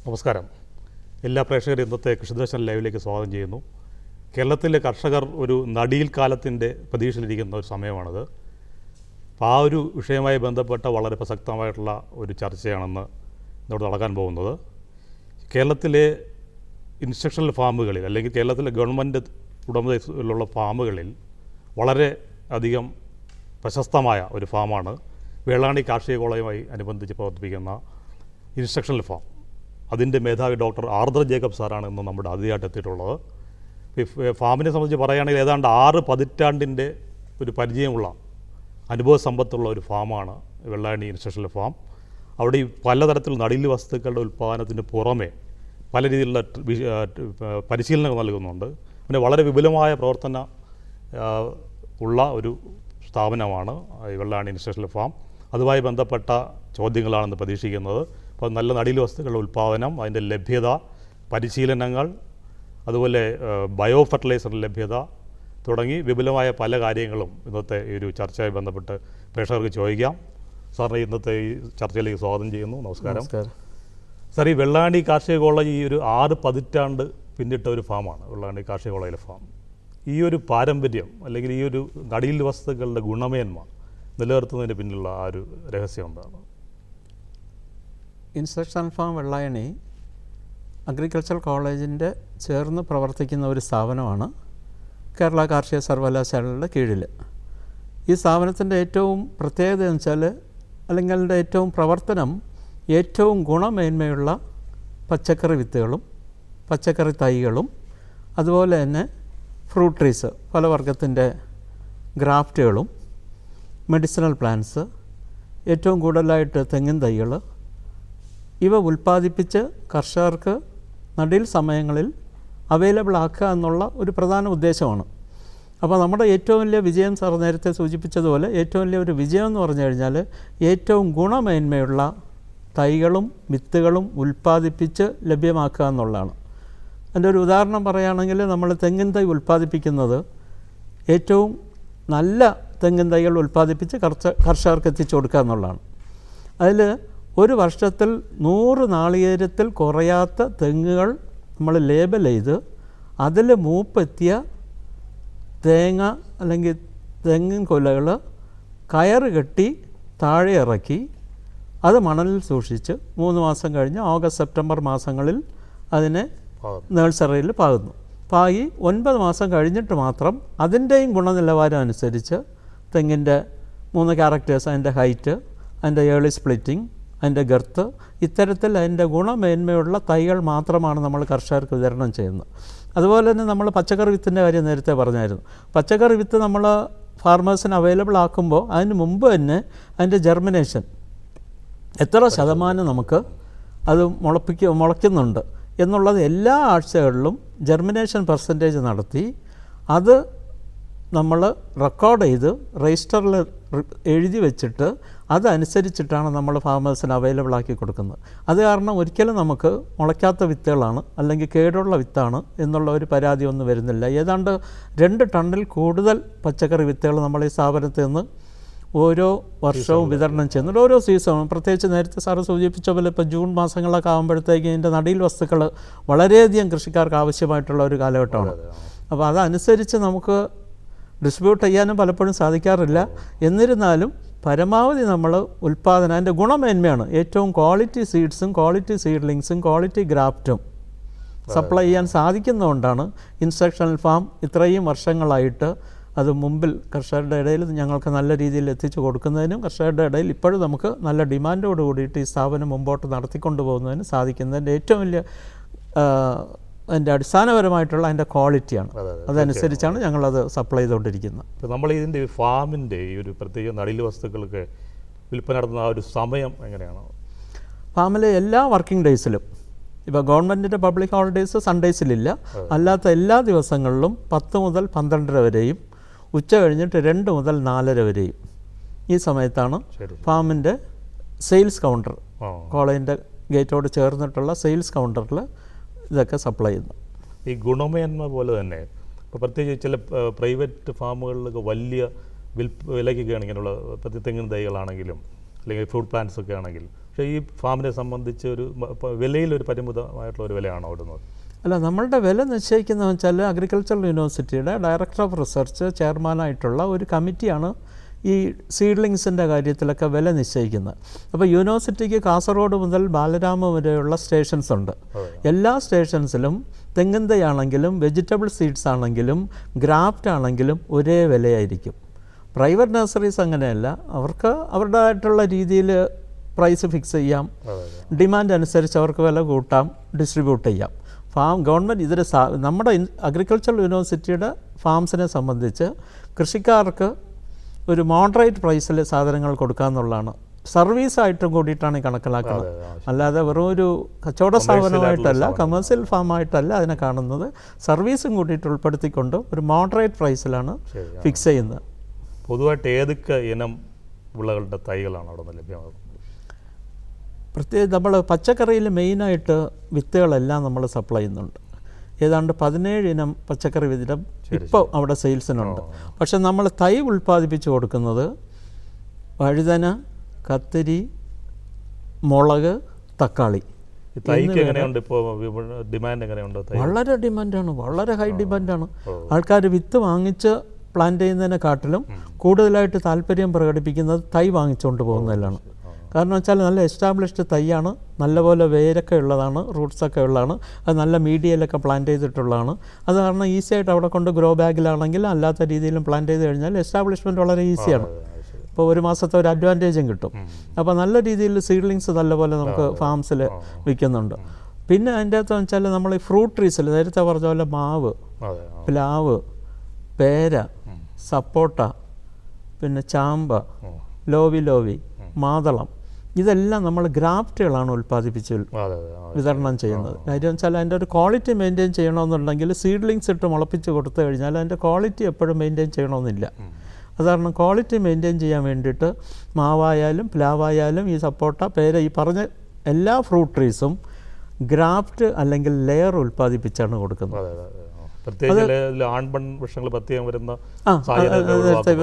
നമസ്കാരം. എല്ലാ പ്രേക്ഷകരും ഇന്നത്തെ കൃഷിദർശൻ ലൈവിലേക്ക് സ്വാഗതം ചെയ്യുന്നു. കേരളത്തിലെ കർഷകർ ഒരു നടീൽ കാലത്തിൻ്റെ പ്രതീക്ഷയിലിരിക്കുന്ന ഒരു സമയമാണിത്. അപ്പോൾ ആ ഒരു വിഷയവുമായി ബന്ധപ്പെട്ട വളരെ പ്രസക്തമായിട്ടുള്ള ഒരു ചർച്ചയാണെന്ന് ഇന്നോട് നടക്കാൻ പോകുന്നത്. കേരളത്തിലെ ഇൻസ്ട്രക്ഷണൽ ഫാമുകളിൽ അല്ലെങ്കിൽ കേരളത്തിലെ ഗവൺമെൻറ് ഉടമസ്ഥയിലുള്ള ഫാമുകളിൽ വളരെ അധികം പ്രശസ്തമായ ഒരു ഫാമാണ് വെള്ളാണി കാർഷിക കോളേജുമായി അനുബന്ധിച്ച് പ്രവർത്തിപ്പിക്കുന്ന ഇൻസ്ട്രക്ഷണൽ ഫാം. അതിൻ്റെ മേധാവി ഡോക്ടർ ആർദ്ര ജേക്കബ് സാറാണ് ഇന്ന് നമ്മുടെ അതിഥിയായിട്ട് എത്തിയിട്ടുള്ളത്. ഫാമിനെ സംബന്ധിച്ച് പറയുകയാണെങ്കിൽ ഏതാണ്ട് 6 പതിറ്റാണ്ടിൻ്റെ ഒരു പരിചയമുള്ള അനുഭവ സമ്പത്തുള്ള ഒരു ഫാമാണ് വെള്ളാണി ഇൻസ്ട്രക്ഷണൽ ഫാം. അവിടെ ഈ പലതരത്തിലുള്ള നടീൽ വസ്തുക്കളുടെ ഉൽപ്പാദനത്തിന് പുറമെ പല രീതിയിലുള്ള പരിശീലനങ്ങൾ നൽകുന്നുണ്ട്. പിന്നെ വളരെ വിപുലമായ പ്രവർത്തന ഉള്ള ഒരു സ്ഥാപനമാണ് ഈ വെള്ളാണി ഇൻസ്ട്രക്ഷണൽ ഫാം. അതുമായി ബന്ധപ്പെട്ട ചോദ്യങ്ങളാണെന്ന് പ്രതീക്ഷിക്കുന്നത്. അപ്പോൾ നല്ല നടീൽ വസ്തുക്കളുടെ ഉൽപ്പാദനം, അതിൻ്റെ ലഭ്യത, പരിശീലനങ്ങൾ, അതുപോലെ ബയോ ഫെർട്ടിലൈസർ ലഭ്യത തുടങ്ങി വിപുലമായ പല കാര്യങ്ങളും ഇന്നത്തെ ഈ ഒരു ചർച്ചയുമായി ബന്ധപ്പെട്ട് പ്രേക്ഷകർക്ക് ചോദിക്കാം. സാറിനെ ഇന്നത്തെ ഈ ചർച്ചയിലേക്ക് സ്വാഗതം ചെയ്യുന്നു. നമസ്കാരം. സാർ, ഈ വെള്ളാണി കാർഷിക കോളേജ് ഈ ഒരു 6 പതിറ്റാണ്ട് പിന്നിട്ട ഒരു ഫാമാണ് വെള്ളാണി കാർഷിക കോളേജിലെ ഫാം. ഈ ഒരു പാരമ്പര്യം അല്ലെങ്കിൽ ഈ ഒരു നടീൽ വസ്തുക്കളുടെ ഗുണമേന്മ നിലനിർത്തുന്നതിന് പിന്നിലുള്ള ആ ഒരു രഹസ്യം എന്താണ്? ഇൻസ്ട്രക്ഷണൽ ഫാം വെള്ളായണി അഗ്രികൾച്ചർ കോളേജിൻ്റെ ചേർന്ന് പ്രവർത്തിക്കുന്ന ഒരു സ്ഥാപനമാണ് കേരള കാർഷിക സർവകലാശാലയുടെ കീഴിൽ. ഈ സ്ഥാപനത്തിൻ്റെ ഏറ്റവും പ്രത്യേകത എന്ന് വെച്ചാൽ, അല്ലെങ്കിൽ അതിൻ്റെ ഏറ്റവും പ്രവർത്തനം, ഏറ്റവും ഗുണമേന്മയുള്ള പച്ചക്കറി വിത്തുകളും പച്ചക്കറി തൈകളും അതുപോലെ തന്നെ ഫ്രൂട്ട് ട്രീസ്, പല വർഗത്തിൻ്റെ ഗ്രാഫ്റ്റുകളും, മെഡിസിനൽ പ്ലാന്റ്സ്, ഏറ്റവും കൂടുതലായിട്ട് തെങ്ങിൻ തൈകൾ, ഇവ ഉൽപ്പാദിപ്പിച്ച് കർഷകർക്ക് നടീൽ സമയങ്ങളിൽ അവൈലബിൾ ആക്കുക എന്നുള്ള ഒരു പ്രധാന ഉദ്ദേശമാണ്. അപ്പോൾ നമ്മുടെ ഏറ്റവും വലിയ വിജയം, സാർ നേരത്തെ സൂചിപ്പിച്ചതുപോലെ, ഏറ്റവും വലിയ ഒരു വിജയം എന്ന് പറഞ്ഞു കഴിഞ്ഞാൽ ഏറ്റവും ഗുണമേന്മയുള്ള തൈകളും വിത്തുകളും ഉൽപ്പാദിപ്പിച്ച് ലഭ്യമാക്കുക എന്നുള്ളതാണ്. അതിൻ്റെ ഒരു ഉദാഹരണം പറയുകയാണെങ്കിൽ, നമ്മൾ തെങ്ങിൻ തൈ ഉൽപ്പാദിപ്പിക്കുന്നത് ഏറ്റവും നല്ല തെങ്ങിൻ തൈകൾ ഉൽപ്പാദിപ്പിച്ച് കർഷകർക്ക് എത്തിച്ചു കൊടുക്കുക എന്നുള്ളതാണ്. അതിൽ ഒരു വർഷത്തിൽ 100 നാളികേരത്തിൽ കുറയാത്ത തെങ്ങുകൾ നമ്മൾ ലേബൽ ചെയ്ത് അതിൽ മൂപ്പെത്തിയ തേങ്ങ അല്ലെങ്കിൽ തെങ്ങിൻ കൊലകൾ കയറ് കെട്ടി താഴെ ഇറക്കി അത് മണലിൽ സൂക്ഷിച്ച് 3 മാസം കഴിഞ്ഞ് ഓഗസ്റ്റ് സെപ്റ്റംബർ മാസങ്ങളിൽ അതിനെ നഴ്സറിയിൽ പാകുന്നു. പാകി 9 മാസം കഴിഞ്ഞിട്ട് മാത്രം അതിൻ്റെയും ഗുണനിലവാരം അനുസരിച്ച് തെങ്ങിൻ്റെ 3 ക്യാരക്ടേഴ്സ്, അതിൻ്റെ ഹൈറ്റ്, അതിൻ്റെ ഏർലി സ്പ്ലിറ്റിംഗ്, അതിൻ്റെ ഗർത്ത്, ഇത്തരത്തിൽ അതിൻ്റെ ഗുണമേന്മയുള്ള തൈകൾ മാത്രമാണ് നമ്മൾ കർഷകർക്ക് വിതരണം ചെയ്യുന്നത്. അതുപോലെ തന്നെ നമ്മൾ പച്ചക്കറി വിത്തിൻ്റെ കാര്യം നേരത്തെ പറഞ്ഞായിരുന്നു. പച്ചക്കറി വിത്ത് നമ്മൾ ഫാർമേഴ്സിന് അവൈലബിൾ ആക്കുമ്പോൾ അതിന് മുമ്പ് തന്നെ അതിൻ്റെ ജെർമിനേഷൻ എത്ര ശതമാനം നമുക്ക് അത് മുളയ്ക്കുന്നുണ്ട് എന്നുള്ളത് എല്ലാ ആഴ്ചകളിലും ജെർമിനേഷൻ പെർസെൻറ്റേജ് നടത്തി അത് നമ്മൾ റെക്കോർഡ് ചെയ്ത് രജിസ്റ്ററിൽ എഴുതി വെച്ചിട്ട് അതനുസരിച്ചിട്ടാണ് നമ്മൾ ഫാമേഴ്സിന് അവൈലബിൾ ആക്കി കൊടുക്കുന്നത്. അത് കാരണം ഒരിക്കലും നമുക്ക് മുളയ്ക്കാത്ത വിത്തുകളാണ് അല്ലെങ്കിൽ കേടുള്ള വിത്താണ് എന്നുള്ള ഒരു പരാതി ഒന്നും വരുന്നില്ല. ഏതാണ്ട് 2 ടണ്ണിൽ കൂടുതൽ പച്ചക്കറി വിത്തുകൾ നമ്മൾ ഈ സ്ഥാപനത്തിൽ നിന്ന് ഓരോ വർഷവും വിതരണം ചെയ്യുന്നുണ്ട്. ഓരോ സീസണും, പ്രത്യേകിച്ച് നേരത്തെ സാറ് സൂചിപ്പിച്ച പോലെ ഇപ്പോൾ ജൂൺ മാസങ്ങളൊക്കെ ആകുമ്പോഴത്തേക്ക് ഇതിൻ്റെ നടീൽ വസ്തുക്കൾ വളരെയധികം കൃഷിക്കാർക്ക് ആവശ്യമായിട്ടുള്ള ഒരു കാലഘട്ടമാണ്. അപ്പോൾ അതനുസരിച്ച് നമുക്ക് ഡിസ്ട്രിബ്യൂട്ട് ചെയ്യാനും പലപ്പോഴും സാധിക്കാറില്ല. എന്നിരുന്നാലും പരമാവധി നമ്മൾ ഉൽപ്പാദനം, അതിൻ്റെ ഗുണമേന്മയാണ്, ഏറ്റവും ക്വാളിറ്റി സീഡ്സും ക്വാളിറ്റി സീഡ്ലിങ്സും ക്വാളിറ്റി ഗ്രാഫ്റ്റും സപ്ലൈ ചെയ്യാൻ സാധിക്കുന്നതുകൊണ്ടാണ് ഇൻസ്ട്രക്ഷണൽ ഫാം ഇത്രയും വർഷങ്ങളായിട്ട് അത് മുമ്പിൽ കർഷകരുടെ ഇടയിൽ ഞങ്ങൾക്ക് നല്ല രീതിയിൽ എത്തിച്ചു കൊടുക്കുന്നതിനും കർഷകരുടെ ഇടയിൽ ഇപ്പോഴും നമുക്ക് നല്ല ഡിമാൻഡോട് കൂടിയിട്ട് ഈ സ്ഥാപനം മുമ്പോട്ട് നടത്തിക്കൊണ്ടു പോകുന്നതിന് സാധിക്കുന്നതിൻ്റെ ഏറ്റവും വലിയ അതിൻ്റെ അടിസ്ഥാനപരമായിട്ടുള്ള അതിൻ്റെ ക്വാളിറ്റിയാണ്. അതനുസരിച്ചാണ് ഞങ്ങളത് സപ്ലൈ ചെയ്തുകൊണ്ടിരിക്കുന്നത്. ഇപ്പോൾ നമ്മൾ ഇതിൻ്റെ ഫാമിൻ്റെ ഈ ഒരു പ്രത്യേക നടീൽ വസ്തുക്കൾക്ക് വിൽപ്പന നടത്തുന്ന ആ ഒരു സമയം എങ്ങനെയാണ്? ഫാമിലെ എല്ലാ വർക്കിംഗ് ഡേയ്സിലും, ഇപ്പോൾ ഗവൺമെൻറ്റിൻ്റെ പബ്ലിക് ഹോളിഡേയ്സ് സൺഡേയ്സിലില്ല, അല്ലാത്ത എല്ലാ ദിവസങ്ങളിലും 10 മുതൽ 12 വരെയും ഉച്ച കഴിഞ്ഞിട്ട് 2 മുതൽ 4 വരെയും ഈ സമയത്താണ് ഫാമിൻ്റെ സെയിൽസ് കൗണ്ടർ, കോളേജിൻ്റെ ഗേറ്റോട് ചേർന്നിട്ടുള്ള സെയിൽസ് കൗണ്ടറിൽ ഇതൊക്കെ സപ്ലൈ ചെയ്യുന്നു. ഈ ഗുണമേന്മ പോലെ തന്നെ ഇപ്പോൾ പ്രത്യേകിച്ച് ചില പ്രൈവറ്റ് ഫാമുകളിലൊക്കെ വലിയ വിലയ്ക്കൊക്കെയാണ് ഇങ്ങനെയുള്ള തെങ്ങിൻ തൈകളാണെങ്കിലും അല്ലെങ്കിൽ ഫ്രൂട്ട് പ്ലാന്റ്സ് ഒക്കെ ആണെങ്കിൽ പക്ഷേ ഈ ഫാമിനെ സംബന്ധിച്ച് വിലയിലൊരു പരിമിതമായിട്ടുള്ള ഒരു വിലയാണോ ഓടുന്നത്? അല്ല, നമ്മളുടെ വില നിശ്ചയിക്കുന്നതെന്ന് വെച്ചാൽ അഗ്രികൾച്ചറൽ യൂണിവേഴ്സിറ്റിയുടെ ഡയറക്ടർ ഓഫ് റിസർച്ച് ചെയർമാനായിട്ടുള്ള ഒരു കമ്മിറ്റിയാണ് ഈ സീഡ്ലിങ്സിൻ്റെ കാര്യത്തിലൊക്കെ വില നിശ്ചയിക്കുന്നത്. അപ്പോൾ യൂണിവേഴ്സിറ്റിക്ക് കാസർഗോഡ് മുതൽ ബാലരാമ വരെയുള്ള സ്റ്റേഷൻസ് ഉണ്ട്. എല്ലാ സ്റ്റേഷൻസിലും തെങ്ങിൻ തൈ ആണെങ്കിലും വെജിറ്റബിൾ സീഡ്സ് ആണെങ്കിലും ഗ്രാഫ്റ്റ് ആണെങ്കിലും ഒരേ വിലയായിരിക്കും. പ്രൈവറ്റ് നഴ്സറീസ് അങ്ങനെയല്ല, അവർക്ക് അവരുടേതായിട്ടുള്ള രീതിയിൽ പ്രൈസ് ഫിക്സ് ചെയ്യാം, ഡിമാൻഡ് അനുസരിച്ച് അവർക്ക് വില കൂട്ടാം, ഡിസ്ട്രിബ്യൂട്ട് ചെയ്യാം. ഗവൺമെൻറ് ഇതിൽ നമ്മുടെ അഗ്രികൾച്ചറൽ യൂണിവേഴ്സിറ്റിയുടെ ഫാംസിനെ സംബന്ധിച്ച് കൃഷിക്കാർക്ക് ഒരു മോഡറേറ്റ് പ്രൈസിൽ സാധനങ്ങൾ കൊടുക്കുക എന്നുള്ളതാണ്. സർവീസായിട്ടും കൂടിയിട്ടാണ് ഈ കണക്കിലാക്കുന്നത്, അല്ലാതെ വെറും ഒരു കച്ചവട സ്ഥാപനമായിട്ടല്ല, കമേഴ്സ്യൽ ഫാമായിട്ടല്ല അതിനെ കാണുന്നത്. സർവീസും കൂടിയിട്ട് ഉൾപ്പെടുത്തിക്കൊണ്ട് ഒരു മോഡറേറ്റ് പ്രൈസിലാണ് ഫിക്സ് ചെയ്യുന്നത്. പൊതുവായിട്ട് ഏതൊക്കെ ഇനം വിളകളുടെ തൈകളാണ് അവിടെ നിന്ന് ലഭ്യമാകുന്നത്? പ്രത്യേകിച്ച് നമ്മൾ പച്ചക്കറിയിൽ മെയിനായിട്ട് വിത്തുകളെല്ലാം നമ്മൾ സപ്ലൈ ചെയ്യുന്നുണ്ട്. ഏതാണ്ട് 17 ഇനം പച്ചക്കറി വിധം ഇപ്പോൾ അവിടെ സെയിൽസിനുണ്ട്. പക്ഷെ നമ്മൾ തൈ ഉൽപ്പാദിപ്പിച്ച് കൊടുക്കുന്നത് വഴുതന, കത്തിരി, മുളക്, തക്കാളി. വളരെ ഡിമാൻഡാണ്, വളരെ ഹൈ ഡിമാൻഡാണ്. ആൾക്കാർ വിത്ത് വാങ്ങിച്ച് പ്ലാന്റ് ചെയ്യുന്നതിനെക്കാട്ടിലും കൂടുതലായിട്ട് താല്പര്യം പ്രകടിപ്പിക്കുന്നത് തൈ വാങ്ങിച്ചുകൊണ്ട് പോകുന്നതിലാണ്. കാരണം വെച്ചാൽ നല്ല എസ്റ്റാബ്ലിഷ്ഡ് തൈയാണ്, നല്ലപോലെ വേരൊക്കെ ഉള്ളതാണ്, റൂട്ട്സൊക്കെ ഉള്ളതാണ്, അത് നല്ല മീഡിയയിലൊക്കെ പ്ലാന്റ് ചെയ്തിട്ടുള്ളതാണ്. അത് കാരണം ഈസി ആയിട്ട് അവിടെ കൊണ്ട് ഗ്രോ ബാഗിലാണെങ്കിലും അല്ലാത്ത രീതിയിലും പ്ലാന്റ് ചെയ്ത് കഴിഞ്ഞാൽ എസ്റ്റാബ്ലിഷ്മെൻറ്റ് വളരെ ഈസിയാണ്. ഇപ്പോൾ ഒരു മാസത്തെ ഒരു അഡ്വാൻറ്റേജും കിട്ടും. അപ്പോൾ നല്ല രീതിയിൽ സീഡ്ലിങ്സ് നല്ലപോലെ നമുക്ക് ഫാംസിൽ വിൽക്കുന്നുണ്ട്. പിന്നെ അതിൻ്റെ അകത്ത് വെച്ചാൽ നമ്മൾ ഈ ഫ്രൂട്ട് ട്രീസിൽ നേരത്തെ പറഞ്ഞ പോലെ മാവ്, പ്ലാവ്, പേര, സപ്പോട്ട, പിന്നെ ചാമ്പ, ലോവി, മാതളം, ഇതെല്ലാം നമ്മൾ ഗ്രാഫ്റ്റുകളാണ് ഉൽപ്പാദിപ്പിച്ച് വിതരണം ചെയ്യുന്നത്. കാര്യം വെച്ചാൽ അതിൻ്റെ ഒരു ക്വാളിറ്റി മെയിൻറ്റെയിൻ ചെയ്യണമെന്നുണ്ടെങ്കിൽ സീഡ്ലിങ്സ് ഇട്ട് മുളപ്പിച്ച് കൊടുത്തു കഴിഞ്ഞാൽ അതിൻ്റെ ക്വാളിറ്റി എപ്പോഴും മെയിൻറ്റെയിൻ ചെയ്യണമെന്നില്ല. അത് കാരണം ക്വാളിറ്റി മെയിൻറ്റെയിൻ ചെയ്യാൻ വേണ്ടിയിട്ട് മാവായാലും പ്ലാവായാലും ഈ സപ്പോട്ട, പേര, ഈ പറഞ്ഞ എല്ലാ ഫ്രൂട്ട് ട്രീസും ഗ്രാഫ്റ്റ് അല്ലെങ്കിൽ ലെയർ ഉൽപ്പാദിപ്പിച്ചാണ് കൊടുക്കുന്നത്.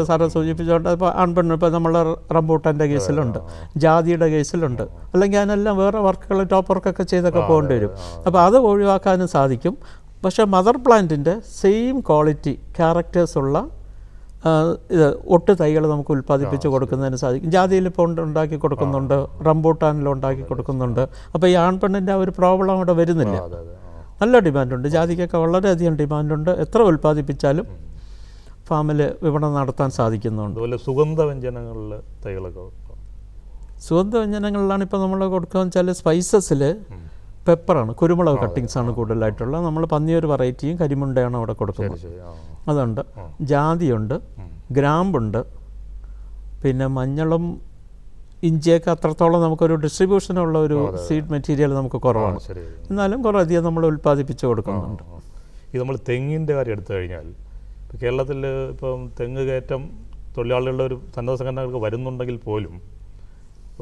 സാറ് സൂചിപ്പിച്ചോണ്ട് ഇപ്പോൾ ആൺപെണ്ണ് ഇപ്പോൾ നമ്മൾ റംബൂട്ടാൻ്റെ കേസിലുണ്ട്, ജാതിയുടെ കേസിലുണ്ട്, അല്ലെങ്കിൽ അതിനെല്ലാം വേറെ വർക്കുകൾ ടോപ്പ് വർക്കൊക്കെ ചെയ്തൊക്കെ പോകേണ്ടി വരും. അപ്പോൾ അത് ഒഴിവാക്കാനും സാധിക്കും. പക്ഷേ മദർ പ്ലാന്റിൻ്റെ സെയിം ക്വാളിറ്റി ക്യാരക്ടേഴ്സുള്ള ഒട്ട് തൈകൾ നമുക്ക് ഉൽപ്പാദിപ്പിച്ച് കൊടുക്കുന്നതിന് സാധിക്കും. ജാതിയിൽ ഇപ്പോൾ ഉണ്ടാക്കി കൊടുക്കുന്നുണ്ട്, റംബൂട്ടാനിലും ഉണ്ടാക്കി കൊടുക്കുന്നുണ്ട്. അപ്പോൾ ഈ ആൺപെണ്ണിൻ്റെ ആ ഒരു പ്രോബ്ലം അവിടെ വരുന്നില്ല. നല്ല ഡിമാൻഡുണ്ട്, ജാതിക്കൊക്കെ വളരെയധികം ഡിമാൻഡുണ്ട്. എത്ര ഉൽപ്പാദിപ്പിച്ചാലും ഫാമിൽ വിപണനം നടത്താൻ സാധിക്കുന്നുണ്ട്. സുഗന്ധവ്യഞ്ജനങ്ങളിലെ തൈകളൊക്കെ, സുഗന്ധവ്യഞ്ജനങ്ങളിലാണ് ഇപ്പോൾ നമ്മൾ കൊടുക്കുക വെച്ചാൽ സ്പൈസസിൽ പെപ്പറാണ്, കുരുമുളക് കട്ടിങ്സാണ് കൂടുതലായിട്ടുള്ളത്. നമ്മൾ പന്നിയൊരു വെറൈറ്റിയും കരിമുണ്ടയാണ് അവിടെ കൊടുക്കുന്നത്. അതുണ്ട്, ജാതിയുണ്ട്, ഗ്രാമ്പുണ്ട്, പിന്നെ മഞ്ഞളും ഇഞ്ചിയൊക്കെ അത്രത്തോളം നമുക്കൊരു ഡിസ്ട്രിബ്യൂഷനുള്ള ഒരു സീഡ് മെറ്റീരിയൽ നമുക്ക് കുറവാണ്. എന്നാലും കുറേ അധികം നമ്മൾ ഉൽപ്പാദിപ്പിച്ച് കൊടുക്കുന്നുണ്ട്. ഇത് നമ്മൾ തെങ്ങിൻ്റെ കാര്യം എടുത്തു കഴിഞ്ഞാൽ ഇപ്പോൾ കേരളത്തിൽ ഇപ്പം തെങ്ങ് കയറ്റം തൊഴിലാളികളുടെ ഒരു സന്നദ്ധ സംഘടനകൾക്ക് വരുന്നുണ്ടെങ്കിൽ പോലും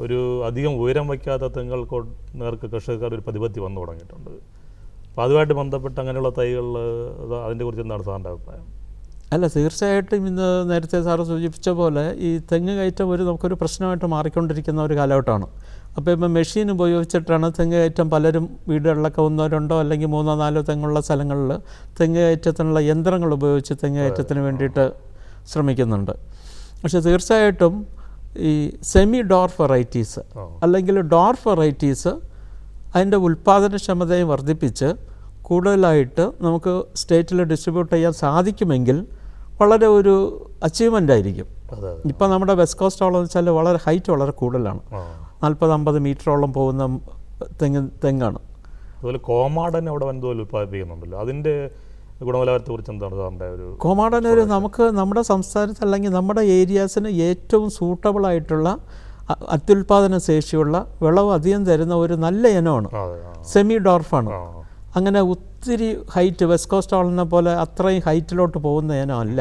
ഒരു അധികം ഉയരം വയ്ക്കാത്ത തെങ്ങുകൾക്ക് നേർക്ക് കർഷകർ ഒരു പ്രതിപത്തി വന്നു തുടങ്ങിയിട്ടുണ്ട്. അപ്പോൾ അതുമായിട്ട് ബന്ധപ്പെട്ട് അങ്ങനെയുള്ള തൈകൾ അതിനെ കുറിച്ച് എന്താണ് സാറിൻ്റെ അഭിപ്രായം? അല്ല, തീർച്ചയായിട്ടും ഇന്ന് നേരത്തെ സാറ് സൂചിപ്പിച്ച പോലെ ഈ തെങ്ങ് കയറ്റം നമുക്കൊരു പ്രശ്നമായിട്ട് മാറിക്കൊണ്ടിരിക്കുന്ന ഒരു കാലഘട്ടമാണ്. അപ്പോൾ ഇപ്പം മെഷീൻ ഉപയോഗിച്ചിട്ടാണ് തെങ്ങ് കയറ്റം പലരും വീടുകളിലൊക്കെ 1, 2 അല്ലെങ്കിൽ 3, 4 തെങ്ങുള്ള സ്ഥലങ്ങളിൽ തെങ്ങ് കയറ്റത്തിനുള്ള യന്ത്രങ്ങൾ ഉപയോഗിച്ച് തെങ്ങ് കയറ്റത്തിന് വേണ്ടിയിട്ട് ശ്രമിക്കുന്നുണ്ട്. പക്ഷേ തീർച്ചയായിട്ടും ഈ സെമി ഡോർഫ് വെറൈറ്റീസ് അല്ലെങ്കിൽ ഡോർഫ് വെറൈറ്റീസ് അതിൻ്റെ ഉൽപ്പാദനക്ഷമതയെ വർദ്ധിപ്പിച്ച് കൂടുതലായിട്ട് നമുക്ക് സ്റ്റേറ്റിൽ ഡിസ്ട്രിബ്യൂട്ട് ചെയ്യാൻ സാധിക്കുമെങ്കിൽ വളരെ ഒരു അച്ചീവ്മെൻ്റ് ആയിരിക്കും. ഇപ്പം നമ്മുടെ വെസ്റ്റ് കോസ്റ്റോളം എന്ന് വെച്ചാൽ വളരെ ഹൈറ്റ് വളരെ കൂടുതലാണ്, 40-50 മീറ്ററോളം പോകുന്ന തെങ്ങാണ്. അതുപോലെ കോമാടൻ അവിടെ വൻതോതിൽ ഉൽപ്പാദിപ്പിക്കുന്നുണ്ടല്ലോ, അതിൻ്റെ ഗുണനിലവാരത്തെക്കുറിച്ച് എന്താണ് സാറിൻ്റെ ഒരു? കോമാടൻ ഒരു നമുക്ക് നമ്മുടെ സംസ്ഥാനത്ത് അല്ലെങ്കിൽ നമ്മുടെ ഏരിയാസിന് ഏറ്റവും സൂട്ടബിളായിട്ടുള്ള അത്യുൽപാദന ശേഷിയുള്ള വിളവ് അധികം തരുന്ന ഒരു നല്ല ഇനമാണ്, സെമി ഡോർഫാണ്. അങ്ങനെ ഒത്തിരി ഹൈറ്റ് വെസ്റ്റ് കോസ്റ്റ് ഓളിനെ പോലെ അത്രയും ഹൈറ്റിലോട്ട് പോകുന്ന ഇനമല്ല.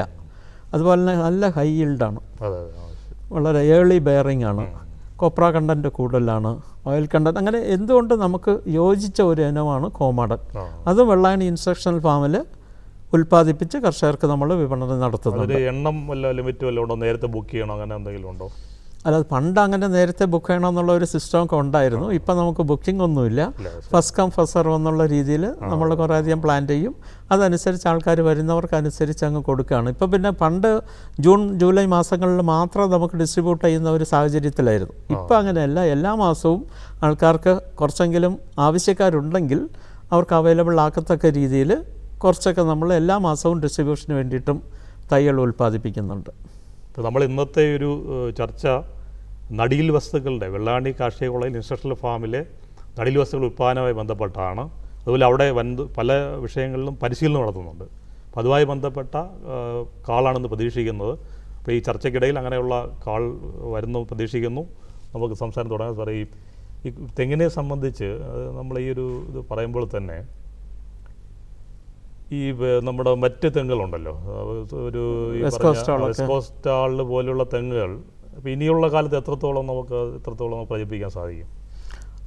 അതുപോലെ തന്നെ നല്ല ഹൈ ഈൽഡാണ്, വളരെ ഏർലി ബെയറിംഗ് ആണ്, കൊപ്ര കണ്ടൻറ്റ് കൂടുതലാണ്, ഓയിൽ കണ്ടൻറ്റ്, അങ്ങനെ എന്തുകൊണ്ട് നമുക്ക് യോജിച്ച ഒരു ഇനമാണ് കോമാടൻ. അത് വെള്ളായണി ഇൻസ്ട്രക്ഷണൽ ഫാമിൽ ഉൽപ്പാദിപ്പിച്ച് കർഷകർക്ക് നമ്മൾ വിപണനം നടത്തുന്നത്. എണ്ണം വല്ല ലിമിറ്റ് വല്ലതും ഉണ്ടോ? നേരത്തെ ബുക്ക് ചെയ്യണോ, അങ്ങനെ എന്തെങ്കിലും ഉണ്ടോ? അല്ലാതെ പണ്ട് അങ്ങനെ നേരത്തെ ബുക്ക് ചെയ്യണമെന്നുള്ള ഒരു സിസ്റ്റമൊക്കെ ഉണ്ടായിരുന്നു. ഇപ്പം നമുക്ക് ബുക്കിംഗ് ഒന്നുമില്ല. ഫസ്റ്റ് കം ഫസ്റ്റ് സർവ് എന്നുള്ള രീതിയിൽ നമ്മൾ കുറേ അധികം പ്ലാൻ ചെയ്യും. അതനുസരിച്ച് ആൾക്കാർ വരുന്നവർക്കനുസരിച്ച് അങ്ങ് കൊടുക്കുകയാണ്. ഇപ്പം പിന്നെ പണ്ട് ജൂൺ ജൂലൈ മാസങ്ങളിൽ മാത്രം നമുക്ക് ഡിസ്ട്രിബ്യൂട്ട് ചെയ്യുന്ന ഒരു സാഹചര്യത്തിലായിരുന്നു. ഇപ്പം അങ്ങനെയല്ല. എല്ലാ മാസവും ആൾക്കാർക്ക് കുറച്ചെങ്കിലും ആവശ്യക്കാരുണ്ടെങ്കിൽ അവർക്ക് അവൈലബിൾ ആക്കത്തക്ക രീതിയിൽ കുറച്ചൊക്കെ നമ്മൾ എല്ലാ മാസവും ഡിസ്ട്രിബ്യൂഷന് വേണ്ടിയിട്ടും തൈകൾ ഉൽപ്പാദിപ്പിക്കുന്നുണ്ട്. ഇപ്പോൾ നമ്മൾ ഇന്നത്തെ ഒരു ചർച്ച നടീൽ വസ്തുക്കളുടെ വെള്ളായണി കാർഷിക കോളേജിൽ ഇൻസ്ട്രക്ഷണൽ ഫാമിലെ നടീൽ വസ്തുക്കൾ ഉൽപ്പാദനവുമായി ബന്ധപ്പെട്ടാണ്. അതുപോലെ അവിടെ പല വിഷയങ്ങളിലും പരിശീലനം നടത്തുന്നുണ്ട്. അപ്പോൾ അതുമായി ബന്ധപ്പെട്ട കാളാണെന്ന് പ്രതീക്ഷിക്കുന്നത്. അപ്പോൾ ഈ ചർച്ചയ്ക്കിടയിൽ അങ്ങനെയുള്ള കാൾ വരുന്നു പ്രതീക്ഷിക്കുന്നു. നമുക്ക് സംസാരം തുടങ്ങാം. സാറേ, ഈ തെങ്ങിനെ സംബന്ധിച്ച് നമ്മൾ ഈ ഒരു ഇത് പറയുമ്പോൾ തന്നെ ഈ നമ്മുടെ മറ്റ് തെങ്ങുകളുണ്ടല്ലോ, ഒരു വെസ്കോസ്റ്റാൾ പോലുള്ള തെങ്ങുകൾ അപ്പോൾ ഇനിയുള്ള കാലത്ത് എത്രത്തോളം പ്രചരിപ്പിക്കാൻ സാധിക്കും?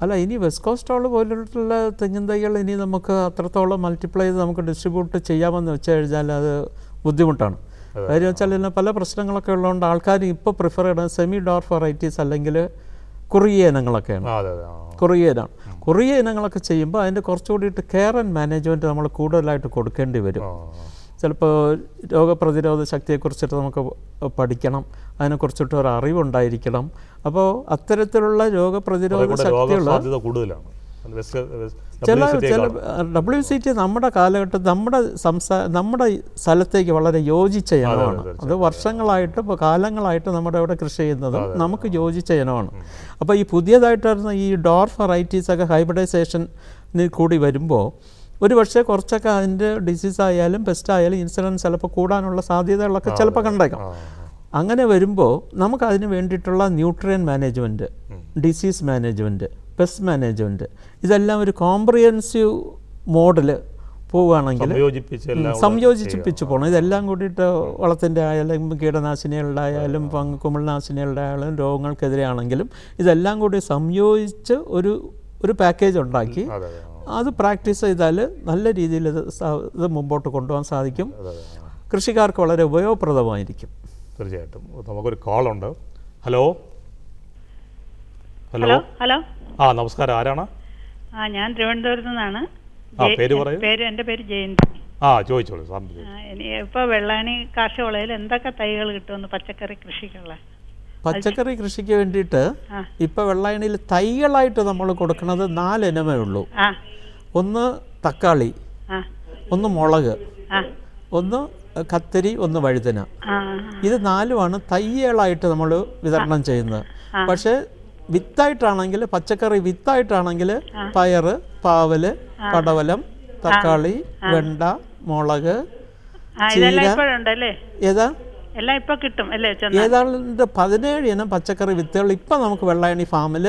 അല്ല, ഇനി വെസ്കോസ്റ്റാൾ പോലുള്ള തെങ്ങിൻ തൈകൾ ഇനി നമുക്ക് അത്രത്തോളം മൾട്ടിപ്ലൈ ചെയ്ത് നമുക്ക് ഡിസ്ട്രിബ്യൂട്ട് ചെയ്യാമെന്ന് വെച്ച് കഴിഞ്ഞാൽ അത് ബുദ്ധിമുട്ടാണ്. കാര്യം വെച്ചാൽ ഇതിന് പല പ്രശ്നങ്ങളൊക്കെ ഉള്ളതുകൊണ്ട് ആൾക്കാർ ഇപ്പോൾ പ്രിഫർ ചെയ്യുന്നത് സെമി ഡോർഫ് വെറൈറ്റീസ് അല്ലെങ്കിൽ കുറുകിയ ഇനങ്ങളൊക്കെയാണ്. കുറുകിയ ഇനങ്ങളൊക്കെ ചെയ്യുമ്പോൾ അതിൻ്റെ കുറച്ചുകൂടിയിട്ട് കെയർ ആൻഡ് മാനേജ്മെൻറ്റ് നമ്മൾ കൂടുതലായിട്ട് കൊടുക്കേണ്ടി വരും. ചിലപ്പോൾ രോഗപ്രതിരോധ ശക്തിയെക്കുറിച്ചിട്ട് നമുക്ക് പഠിക്കണം, അതിനെക്കുറിച്ചിട്ട് ഒരു അറിവുണ്ടായിരിക്കണം. അപ്പോൾ അത്തരത്തിലുള്ള രോഗപ്രതിരോധ ശക്തിയുള്ള ചില WCT നമ്മുടെ കാലഘട്ടം നമ്മുടെ സ്ഥലത്തേക്ക് വളരെ യോജിച്ച ഇനമാണ്. അത് വർഷങ്ങളായിട്ട് ഇപ്പോൾ കാലങ്ങളായിട്ട് നമ്മുടെ ഇവിടെ കൃഷി ചെയ്യുന്നത് നമുക്ക് യോജിച്ച ഇനമാണ്. അപ്പോൾ ഈ പുതിയതായിട്ട് വരുന്ന ഈ ഡോർഫ് വെറൈറ്റീസൊക്കെ ഹൈബ്രിഡൈസേഷന് കൂടി വരുമ്പോൾ ഒരു പക്ഷേ കുറച്ചൊക്കെ അതിൻ്റെ ഡിസീസ് ആയാലും പെസ്റ്റ് ആയാലും ഇൻസിഡൻസ് ചിലപ്പോൾ കൂടാനുള്ള സാധ്യതകളൊക്കെ ചിലപ്പോൾ കണ്ടേക്കാം. അങ്ങനെ വരുമ്പോൾ നമുക്കതിന് വേണ്ടിയിട്ടുള്ള nutrient management, disease management, pest management, ഇതെല്ലാം ഒരു കോംപ്രിഹെൻസീവ് മോഡിൽ പോവുകയാണെങ്കിൽ സംയോജിപ്പിച്ച് പോകണം. ഇതെല്ലാം കൂടിയിട്ട് വളത്തിൻ്റെ ആയാലും കീടനാശിനികളുടെ ആയാലും കുമിൾനാശിനികളുടെ ആയാലും രോഗങ്ങൾക്കെതിരെയാണെങ്കിലും ഇതെല്ലാം കൂടി സംയോജിച്ച് ഒരു പാക്കേജ് ഉണ്ടാക്കി അത് പ്രാക്ടീസ് ചെയ്താൽ നല്ല രീതിയിൽ ഇത് മുമ്പോട്ട് കൊണ്ടുപോകാൻ സാധിക്കും. കൃഷിക്കാർക്ക് വളരെ ഉപയോഗപ്രദമായിരിക്കും. തീർച്ചയായിട്ടും. നമുക്കൊരു കോളുണ്ട്. ഹലോ ഹലോ ഹലോ നമസ്കാരം. ആരാണ്? ഞാൻ തിരുവനന്തപുരത്ത് നിന്നാണ്. എൻ്റെ പേര് ജയന്തി. ചോദിച്ചോളൂ. ഇപ്പോൾ വെള്ളായണി കാർഷിക കോളേജിൽ എന്തൊക്കെ തൈകൾ കിട്ടുമെന്ന് പച്ചക്കറി കൃഷിക്കുള്ള? പച്ചക്കറി കൃഷിക്ക് വേണ്ടിയിട്ട് ഇപ്പോൾ വെള്ളായണിയിൽ തൈകളായിട്ട് നമ്മൾ കൊടുക്കുന്നത് 4 ഇനമേ ഉള്ളൂ. ഒന്ന് തക്കാളി, ഒന്ന് മുളക്, ഒന്ന് കത്തിരി, ഒന്ന് വഴുതന. ഇത് 4ഉമാണ് തൈകളായിട്ട് നമ്മൾ വിതരണം ചെയ്യുന്നത്. പക്ഷേ വിത്തായിട്ടാണെങ്കിൽ, പച്ചക്കറി വിത്തായിട്ടാണെങ്കിൽ പയറ്, പാവല്, പടവലം, തക്കാളി, വെണ്ട, മുളക്, ചീര, ഏതാ എല്ലാം ഇപ്പൊ കിട്ടും അല്ലേ? ഏതാണ്ട് 17 ഇനം പച്ചക്കറി വിത്തുകൾ ഇപ്പം നമുക്ക് വെള്ളായണി ഫാമിൽ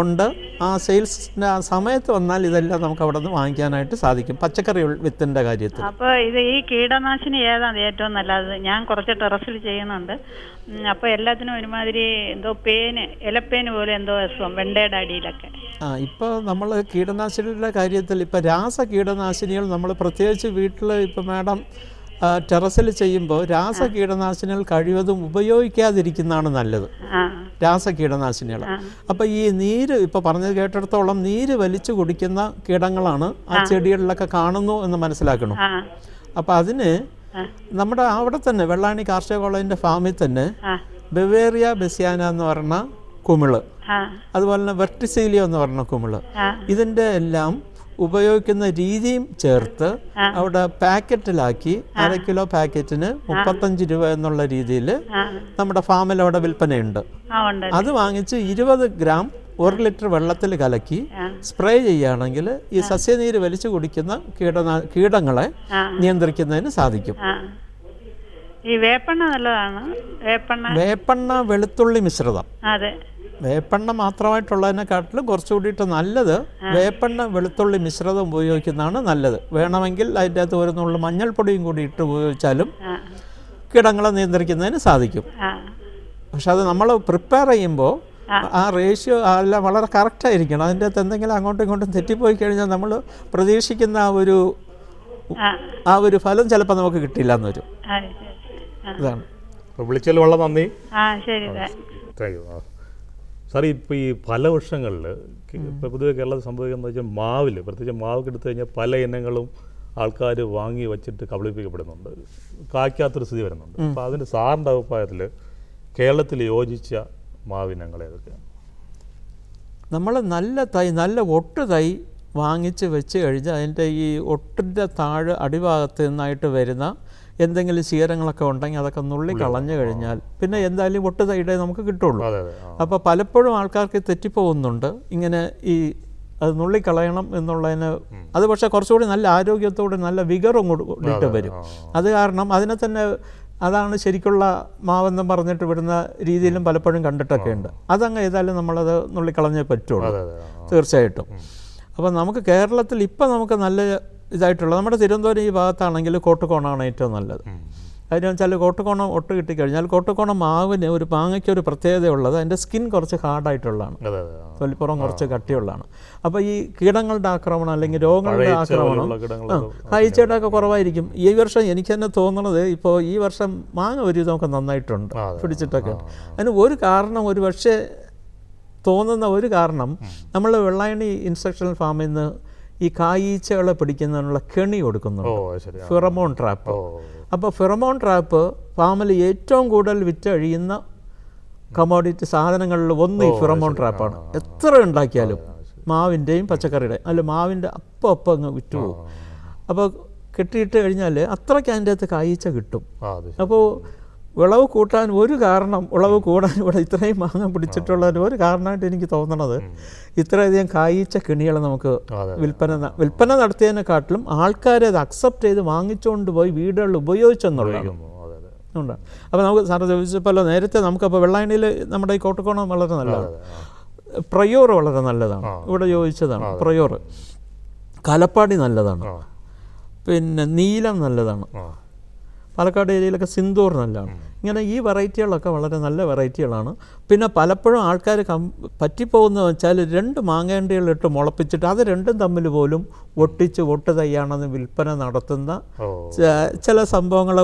ഉണ്ട്. ആ സെയിൽസിൻ്റെ ആ സമയത്ത് വന്നാൽ ഇതെല്ലാം നമുക്ക് അവിടെ നിന്ന് വാങ്ങിക്കാനായിട്ട് സാധിക്കും പച്ചക്കറി വിത്തിൻ്റെ കാര്യത്തിൽ. അപ്പോൾ ഇത് ഈ കീടനാശിനി ഏതാണ് ഏറ്റവും നല്ലത്? ഞാൻ കുറച്ച് ടെറസിൽ ചെയ്യുന്നുണ്ട്. അപ്പോൾ എല്ലാത്തിനും ഒരുമാതിരി എന്തോ ഇലപ്പേന് പോലെ എന്തോ അസുഖം വെണ്ടയുടെ അടിയിലൊക്കെ. ഇപ്പോൾ നമ്മൾ കീടനാശിനിയുടെ കാര്യത്തിൽ ഇപ്പോൾ രാസ കീടനാശിനികൾ നമ്മൾ പ്രത്യേകിച്ച് വീട്ടിൽ ഇപ്പോൾ മാഡം ടെറസിൽ ചെയ്യുമ്പോൾ രാസ കീടനാശിനികൾ കഴിവതും ഉപയോഗിക്കാതിരിക്കുന്നതാണ് നല്ലത്. രാസ കീടനാശിനികൾ അപ്പോൾ ഈ നീര് ഇപ്പോൾ പറഞ്ഞത് കേട്ടിടത്തോളം നീര് വലിച്ചു കുടിക്കുന്ന കീടങ്ങളാണ് ആ ചെടികളിലൊക്കെ കാണുന്നു എന്ന് മനസ്സിലാക്കണം. അപ്പോൾ അതിന് നമ്മുടെ അവിടെ തന്നെ വെള്ളായണി കാർഷിക കോളേജിൻ്റെ ഫാമിൽ തന്നെ ബവേറിയ ബെസിയാന എന്ന് പറഞ്ഞ കുമിള്, അതുപോലെ തന്നെ വെർട്ടിസീലിയോ എന്ന് പറഞ്ഞ കുമിള്, ഇതിൻ്റെ എല്ലാം ഉപയോഗിക്കുന്ന രീതിയും ചേർത്ത് അവിടെ പാക്കറ്റിലാക്കി 1/2 കിലോ പാക്കറ്റിന് 35 രൂപ എന്നുള്ള രീതിയിൽ നമ്മുടെ ഫാമിൽ അവിടെ വിൽപ്പനയുണ്ട്. അത് വാങ്ങിച്ച് 20 ഗ്രാം 1 ലിറ്റർ വെള്ളത്തിൽ കലക്കി സ്പ്രേ ചെയ്യുകയാണെങ്കിൽ ഈ സസ്യനീര് വലിച്ചു കുടിക്കുന്ന കീടങ്ങളെ നിയന്ത്രിക്കുന്നതിന് സാധിക്കും. ഈ വേപ്പെണ്ണ നല്ലതാണ്. വേപ്പെണ്ണ വെളുത്തുള്ളി മിശ്രിതം. അതെ, വേപ്പെണ്ണ മാത്രമായിട്ടുള്ളതിനെക്കാട്ടിലും കുറച്ചുകൂടിയിട്ട് നല്ലത് വേപ്പെണ്ണ വെളുത്തുള്ളി മിശ്രിതം ഉപയോഗിക്കുന്നതാണ് നല്ലത്. വേണമെങ്കിൽ അതിൻ്റെ അകത്ത് ഒരു നുള്ളു മഞ്ഞൾപ്പൊടിയും കൂടി ഇട്ട് ഉപയോഗിച്ചാലും കീടങ്ങളെ നിയന്ത്രിക്കുന്നതിന് സാധിക്കും. പക്ഷെ അത് നമ്മൾ പ്രിപ്പയർ ചെയ്യുമ്പോൾ ആ റേഷ്യോ എല്ലാം വളരെ കറക്റ്റായിരിക്കണം. അതിൻ്റെ അകത്ത് എന്തെങ്കിലും അങ്ങോട്ടും ഇങ്ങോട്ടും തെറ്റിപ്പോയി കഴിഞ്ഞാൽ നമ്മൾ പ്രതീക്ഷിക്കുന്ന ആ ഒരു ഫലം ചിലപ്പോൾ നമുക്ക് കിട്ടില്ല എന്ന് വരും. ഇതാണ്. വിളിച്ചാൽ വളരെ നന്ദി. ശരി. Thank you. സാർ ഇപ്പോൾ ഈ ഫലവൃക്ഷങ്ങളിൽ ഇപ്പോൾ പൊതുവെ കേരളത്തിൽ സംഭവിക്കുന്നത് വെച്ചാൽ മാവിൽ, പ്രത്യേകിച്ച് മാവൊക്കെ എടുത്തു കഴിഞ്ഞാൽ പല ഇനങ്ങളും ആൾക്കാർ വാങ്ങി വെച്ചിട്ട് കബളിപ്പിക്കപ്പെടുന്നുണ്ട്, കായ്ക്കാത്തൊരു സ്ഥിതി വരുന്നുണ്ട്. അപ്പോൾ അതിൻ്റെ സാറിൻ്റെ അഭിപ്രായത്തിൽ കേരളത്തിൽ യോജിച്ച മാവിനങ്ങൾ ഏതൊക്കെയാണ്? നമ്മൾ നല്ല ഒട്ട് തൈ വാങ്ങിച്ച് വെച്ച് കഴിഞ്ഞാൽ അതിൻ്റെ ഈ ഒട്ടിൻ്റെ താഴെ അടിഭാഗത്ത് നിന്നായിട്ട് വരുന്ന എന്തെങ്കിലും ശീലങ്ങളൊക്കെ ഉണ്ടെങ്കിൽ അതൊക്കെ നുള്ളി കളഞ്ഞു കഴിഞ്ഞാൽ പിന്നെ എന്തായാലും ഒട്ട് തൈയുടെ നമുക്ക് കിട്ടുള്ളൂ. അപ്പോൾ പലപ്പോഴും ആൾക്കാർക്ക് തെറ്റിപ്പോകുന്നുണ്ട് ഇങ്ങനെ ഈ അത് നുള്ളിക്കളയണം എന്നുള്ളതിന്. അത് പക്ഷേ കുറച്ചുകൂടി നല്ല ആരോഗ്യത്തോടെ നല്ല വിഗറും കൂടിയിട്ട് വരും. അത് കാരണം അതിനെ തന്നെ അതാണ് ശരിക്കുള്ള മാവെന്ന് പറഞ്ഞിട്ട് വിടുന്ന രീതിയിലും പലപ്പോഴും കണ്ടിട്ടൊക്കെ ഉണ്ട്. അതങ്ങ് ഏതായാലും നമ്മളത് നുള്ളിക്കളഞ്ഞേ പറ്റുള്ളൂ തീർച്ചയായിട്ടും. അപ്പോൾ നമുക്ക് കേരളത്തിൽ ഇപ്പം നമുക്ക് നല്ല ഇതായിട്ടുള്ള നമ്മുടെ തിരുവനന്തപുരം ഈ ഭാഗത്താണെങ്കിൽ കോട്ടുകോണമാണ് ഏറ്റവും നല്ലത്. അതിന് വെച്ചാൽ കോട്ടുകോണം ഒട്ട് കിട്ടിക്കഴിഞ്ഞാൽ കോട്ടുകോണം മാവിന് ഒരു മാങ്ങയ്ക്ക് ഒരു പ്രത്യേകതയുള്ളത് അതിൻ്റെ സ്കിൻ കുറച്ച് ഹാർഡായിട്ടുള്ളതാണ്, തൊലിപ്പുറം കുറച്ച് കട്ടിയുള്ളതാണ്. അപ്പോൾ ഈ കീടങ്ങളുടെ ആക്രമണം അല്ലെങ്കിൽ രോഗങ്ങളുടെ ആക്രമണം കായ്ച്ചയുടെ ഒക്കെ കുറവായിരിക്കും. ഈ വർഷം എനിക്ക് തന്നെ തോന്നുന്നത് ഇപ്പോൾ ഈ വർഷം മാങ്ങ ഒരു ഇതൊക്കെ നന്നായിട്ടുണ്ട് പിടിച്ചിട്ടൊക്കെ. അതിന് ഒരു കാരണം ഒരു പക്ഷേ തോന്നുന്ന ഒരു കാരണം നമ്മൾ വെള്ളായണി ഇൻസ്ട്രക്ഷണൽ ഫാമിൽ നിന്ന് ഈ കായീച്ചകളെ പിടിക്കുന്നതിനുള്ള കെണി കൊടുക്കുന്നുണ്ട്, ഫിറമോൺ ട്രാപ്പ്. അപ്പോൾ ഫിറമോൺ ട്രാപ്പ് ഫാമിൽ ഏറ്റവും കൂടുതൽ വിറ്റഴിയുന്ന കമോഡിറ്റി സാധനങ്ങളിൽ ഒന്ന് ഈ ഫിറമോൺ ട്രാപ്പാണ്. എത്ര ഉണ്ടാക്കിയാലും മാവിൻ്റെയും പച്ചക്കറിയുടെയും അല്ല മാവിൻ്റെ അപ്പം അങ്ങ് വിറ്റുപോകും. അപ്പോൾ കെട്ടിയിട്ട് കഴിഞ്ഞാൽ അത്രയ്ക്ക് അതിൻ്റെ അകത്ത് കായീച്ച കിട്ടും. അപ്പോൾ വിളവ് കൂട്ടാൻ ഒരു കാരണം, വിളവ് കൂടാൻ ഇവിടെ ഇത്രയും മാങ്ങ പിടിച്ചിട്ടുള്ളതിന് ഒരു കാരണമായിട്ട് എനിക്ക് തോന്നണത് ഇത്രയധികം കായ്ച്ച കിണികൾ നമുക്ക് വിൽപ്പന നടത്തിയതിനെക്കാട്ടിലും ആൾക്കാരെ അത് അക്സെപ്റ്റ് ചെയ്ത് വാങ്ങിച്ചുകൊണ്ട് പോയി വീടുകളിൽ ഉപയോഗിച്ചെന്നുള്ളതാണ്. അപ്പോൾ നമുക്ക് സാറ് ചോദിച്ചപ്പോൾ നേരത്തെ നമുക്കപ്പോൾ വെള്ളായണിയിൽ നമ്മുടെ ഈ കോട്ടുകോണം വളരെ നല്ലതാണ്, പ്രയോർ വളരെ നല്ലതാണ്, ഇവിടെ ചോദിച്ചതാണ് പ്രയോർ. കലപ്പാടി നല്ലതാണ്, പിന്നെ നീലം നല്ലതാണ്, പാലക്കാട് ഏരിയയിലൊക്കെ സിന്ദൂർ നല്ലതാണ്. ഇങ്ങനെ ഈ വെറൈറ്റികളൊക്കെ വളരെ നല്ല വെറൈറ്റികളാണ്. പിന്നെ പലപ്പോഴും ആൾക്കാർ പറ്റിപ്പോകുന്നത് വെച്ചാൽ 2 മാങ്ങേണ്ടികളിട്ട് മുളപ്പിച്ചിട്ട് അത് രണ്ടും തമ്മിൽ പോലും ഒട്ടിച്ച് ഒട്ട് തയ്യാണെന്ന് വിൽപ്പന നടത്തുന്ന ചില സംഭവങ്ങൾ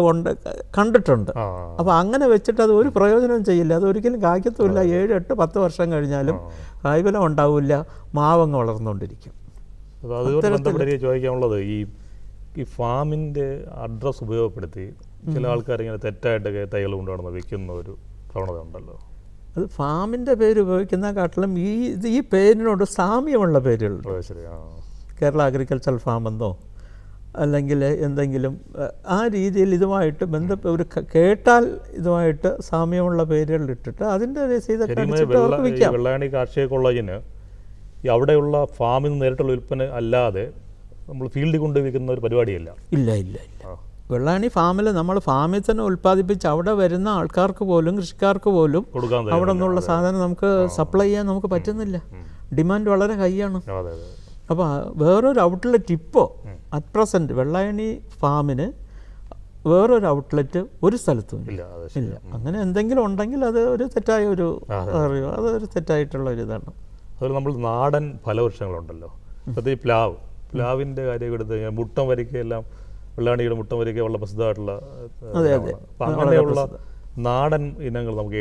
കണ്ടിട്ടുണ്ട്. അപ്പോൾ അങ്ങനെ വെച്ചിട്ട് അത് ഒരു പ്രയോജനം ചെയ്യില്ല, അത് ഒരിക്കലും കായ്ക്കത്തുമില്ല. 7, 8, 10 വർഷം കഴിഞ്ഞാലും കായ്ഫലം ഉണ്ടാവില്ല, മാവങ്ങ് വളർന്നുകൊണ്ടിരിക്കും. ചോദിക്കാനുള്ളത് ഈ ഫാമിൻ്റെ അഡ്രസ്സ് ഉപയോഗപ്പെടുത്തി ചില ആൾക്കാർ ഇങ്ങനെ തെറ്റായിട്ട് തൈകൾ കൊണ്ടുവന്ന് വിൽക്കുന്ന ഒരു പ്രവണത ഉണ്ടല്ലോ. അത് ഫാമിൻ്റെ പേര് ഉപയോഗിക്കുന്നതിനെക്കാട്ടിലും ഈ പേരിനോട് സാമ്യമുള്ള പേരുകളുണ്ട്. കേരള അഗ്രികൾച്ചറൽ ഫാം എന്നോ അല്ലെങ്കിൽ എന്തെങ്കിലും ആ രീതിയിൽ ഇതുമായിട്ട് ഒരു കേട്ടാൽ ഇതുമായിട്ട് സാമ്യമുള്ള പേരുകൾ ഇട്ടിട്ട് അതിൻ്റെ രസീതൊക്കെ അവർക്ക് വിൽക്കാം. വെള്ളായണി കാർഷിക കോളേജിന് അവിടെയുള്ള ഫാമിൽ നിന്ന് നേരിട്ടുള്ള വിൽപ്പന അല്ലാതെ നമ്മൾ ഫീൽഡിൽ കൊണ്ട് വിൽക്കുന്ന ഒരു പരിപാടിയല്ല. ഇല്ല. വെള്ളായണി ഫാമിൽ നമ്മൾ ഫാമിൽ തന്നെ ഉൽപ്പാദിപ്പിച്ച് അവിടെ വരുന്ന ആൾക്കാർക്ക് പോലും കൃഷിക്കാർക്ക് പോലും അവിടെ നിന്നുള്ള സാധനം നമുക്ക് സപ്ലൈ ചെയ്യാൻ നമുക്ക് പറ്റുന്നില്ല. ഡിമാൻഡ് വളരെ ഹൈ ആണ്. അപ്പോൾ വേറൊരു ഔട്ട്ലെറ്റ് ഇപ്പോൾ അറ്റ് പ്രസൻറ്റ് വെള്ളായണി ഫാമിന് വേറൊരു ഔട്ട്ലെറ്റ് ഒരു സ്ഥലത്തും ഇല്ല. അങ്ങനെ എന്തെങ്കിലും ഉണ്ടെങ്കിൽ അത് ഒരു തെറ്റായ ഒരു അറിയോ, അതൊരു തെറ്റായിട്ടുള്ള ഒരു ഇതാണ്. അതുപോലെ നമ്മൾ നാടൻ ഫലവൃക്ഷങ്ങളുണ്ടല്ലോ, പ്രത്യേകിച്ച് പ്ലാവിൻ്റെ കാര്യം എടുത്ത് കഴിഞ്ഞാൽ മുട്ടം വരിക്കയെല്ലാം വെള്ളാണിയുടെ മുട്ടം വരിക്ക വളരെ പ്രസിദ്ധമായിട്ടുള്ള. അപ്പം അങ്ങനെയുള്ള നാടൻ ഇനങ്ങൾ നമുക്ക്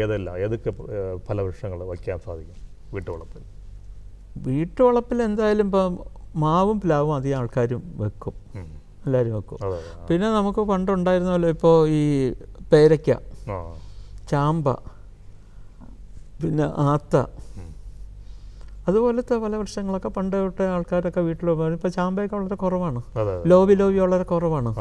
ഏതൊക്കെ ഫലവൃക്ഷങ്ങൾ വയ്ക്കാൻ സാധിക്കും വീട്ടുവളപ്പിൽ? വീട്ടുവളപ്പിൽ എന്തായാലും ഇപ്പം മാവും പ്ലാവും അധികം ആൾക്കാരും വെക്കും, എല്ലാവരും വെക്കും. പിന്നെ നമുക്ക് പണ്ടുണ്ടായിരുന്നല്ലോ ഇപ്പോൾ ഈ പേരയ്ക്ക, ചാമ്പ, പിന്നെ ആത്ത, അതുപോലത്തെ പല വൃക്ഷങ്ങളൊക്കെ പണ്ട് തൊട്ടേ ആൾക്കാരൊക്കെ വീട്ടിൽ ഉപയോഗിക്കും. ഇപ്പോൾ ചാമ്പയൊക്കെ വളരെ കുറവാണ്, ലോബി വളരെ കുറവാണ്.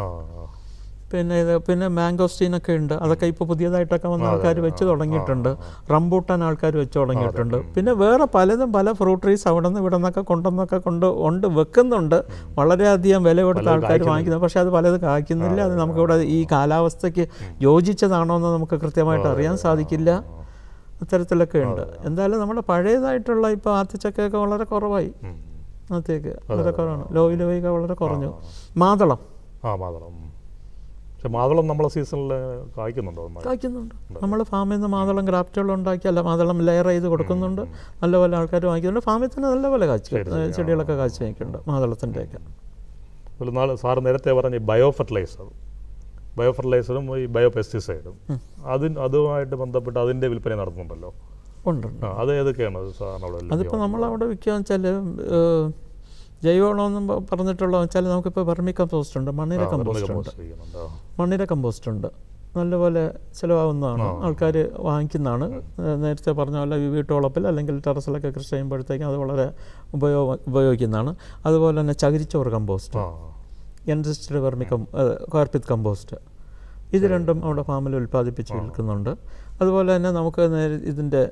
പിന്നെ മാംഗോസ്റ്റീനൊക്കെ ഉണ്ട്, അതൊക്കെ ഇപ്പോൾ പുതിയതായിട്ടൊക്കെ വന്ന ആൾക്കാർ വെച്ച് തുടങ്ങിയിട്ടുണ്ട്. റംബൂട്ടാൻ ആൾക്കാർ വെച്ച് തുടങ്ങിയിട്ടുണ്ട്. പിന്നെ വേറെ പലതും പല ഫ്രൂട്ട് ട്രീസ് അവിടെ നിന്ന് ഇവിടെ നിന്നൊക്കെ കൊണ്ട് വെക്കുന്നുണ്ട്. വളരെയധികം വില കൊടുത്ത ആൾക്കാർ വാങ്ങിക്കുന്നത്, പക്ഷേ അത് പലത് കായ്ക്കുന്നില്ല. അത് നമുക്കിവിടെ ഈ കാലാവസ്ഥയ്ക്ക് യോജിച്ചതാണോ എന്ന് നമുക്ക് കൃത്യമായിട്ട് അറിയാൻ സാധിക്കില്ല. അത്തരത്തിലൊക്കെ ഉണ്ട്. എന്തായാലും നമ്മുടെ പഴയതായിട്ടുള്ള ഇപ്പോൾ ആത്തിച്ചക്കയൊക്കെ വളരെ കുറവായി, ആത്തിയൊക്കെ വളരെ കുറവാണ്. ലോയിലൊക്കെ വളരെ കുറഞ്ഞു. മാതളം നമ്മളെ സീസണിൽ കായ്ക്കുന്നുണ്ട്. നമ്മൾ ഫാമിൽ നിന്ന് മാതളം ഗ്രാഫ്റ്റുകൾ ഉണ്ടാക്കിയല്ല, മാതളം ലെയർ ചെയ്ത് കൊടുക്കുന്നുണ്ട്. നല്ലപോലെ ആൾക്കാർ വാങ്ങിക്കുന്നുണ്ട്. ഫാമിൽ തന്നെ നല്ലപോലെ ചെടികളൊക്കെ കാഴ്ച വാങ്ങിക്കുന്നുണ്ട് മാതളത്തിൻ്റെയൊക്കെ. സാറ് നേരത്തെ പറഞ്ഞ ബയോ ഫെർട്ടിലൈസറും ഈ ബയോ പെസ്റ്റിസൈഡും അതുമായിട്ട് ബന്ധപ്പെട്ട് അതിൻ്റെ വിൽപ്പന നടത്തുന്നുണ്ടല്ലോ. ഉണ്ട്. അത് ഏതൊക്കെയാണ് സാധാരണ അവിടെ അതിപ്പോൾ നമ്മളവിടെ വിൽക്കുകയെന്ന് വെച്ചാൽ ജൈവവളമെന്നും പറഞ്ഞിട്ടുള്ളതെന്ന് വെച്ചാൽ നമുക്കിപ്പോൾ വെർമി കമ്പോസ്റ്റ് ഉണ്ട്, മണ്ണിര കമ്പോസ്റ്റ് ഉണ്ട്. മണ്ണിര കമ്പോസ്റ്റ് ഉണ്ട്, നല്ലപോലെ ചിലവാകുന്നതാണ്, ആൾക്കാർ വാങ്ങിക്കുന്നതാണ്. നേരത്തെ പറഞ്ഞ പോലെ വീട്ടുവളപ്പിൽ അല്ലെങ്കിൽ ടെറസിലൊക്കെ കൃഷി ചെയ്യുമ്പോഴത്തേക്കും അത് വളരെ ഉപയോഗിക്കുന്നതാണ്. അതുപോലെ തന്നെ ചകിരിച്ചോറ് കമ്പോസ്റ്റ്, എൻറിച്ച്ഡ് കോർപിത് കമ്പോസ്റ്റ്, ഇത് രണ്ടും അവിടെ ഫാമിൽ ഉൽപ്പാദിപ്പിച്ച് വിൽക്കുന്നുണ്ട്. അതുപോലെ തന്നെ നമുക്ക് ഇതിൻ്റെ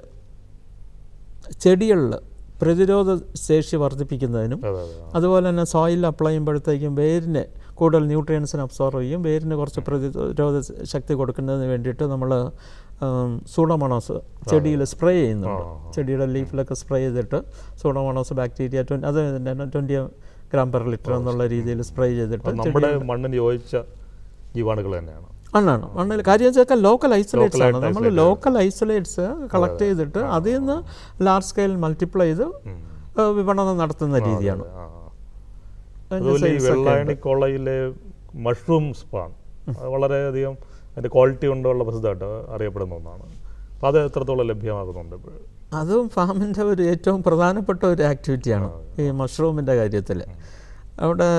ചെടികളിൽ പ്രതിരോധ ശേഷി വർദ്ധിപ്പിക്കുന്നതിനും അതുപോലെ തന്നെ സോയിൽ അപ്ലൈ ചെയ്യുമ്പോഴത്തേക്കും വേരിന് കൂടുതൽ ന്യൂട്രിയൻസിന് അബ്സോർവ് ചെയ്യും, വേരിന് കുറച്ച് പ്രതിരോധ ശക്തി കൊടുക്കുന്നതിന് വേണ്ടിയിട്ട് നമ്മൾ സൂഡോമോണോസ് ചെടിയിൽ സ്പ്രേ ചെയ്യുന്നുണ്ട്. ചെടിയുടെ ലീഫിലൊക്കെ സ്പ്രേ ചെയ്തിട്ട് സൂഡോമോണോസ് ബാക്ടീരിയ അത് 20 gram per liter എന്നുള്ള രീതിയിൽ സ്പ്രേ ചെയ്തിട്ട് നമ്മുടെ മണ്ണിന് യോജിച്ച ജീവാണുകൾ തന്നെയാണ്. ആണ് മണ്ണിൽ കാര്യം വെച്ചാൽ ലോക്കൽ ഐസൊലേറ്റ്സ് ആണ്. നമ്മൾ ലോക്കൽ ഐസൊലേറ്റ്സ് കളക്ട് ചെയ്തിട്ട് അതിൽ നിന്ന് ലാർജ് സ്കെയിൽ മൾട്ടിപ്ലൈ ചെയ്ത് വിപണനം നടത്തുന്ന രീതിയാണ്. വെള്ളായണി കോളേജിലെ മഷ്റൂം സ്പാൻ വളരെയധികം അതിൻ്റെ ക്വാളിറ്റി കൊണ്ടുള്ള പ്രസിദ്ധമായിട്ട് അറിയപ്പെടുന്ന ഒന്നാണ്. അപ്പോൾ അത് എത്രത്തോളം ലഭ്യമാകുന്നുണ്ട് ഇപ്പോൾ? അതും ഫാമിൻ്റെ ഒരു ഏറ്റവും പ്രധാനപ്പെട്ട ഒരു ആക്ടിവിറ്റിയാണ് ഈ മഷ്റൂമിൻ്റെ കാര്യത്തിൽ. അവിടെ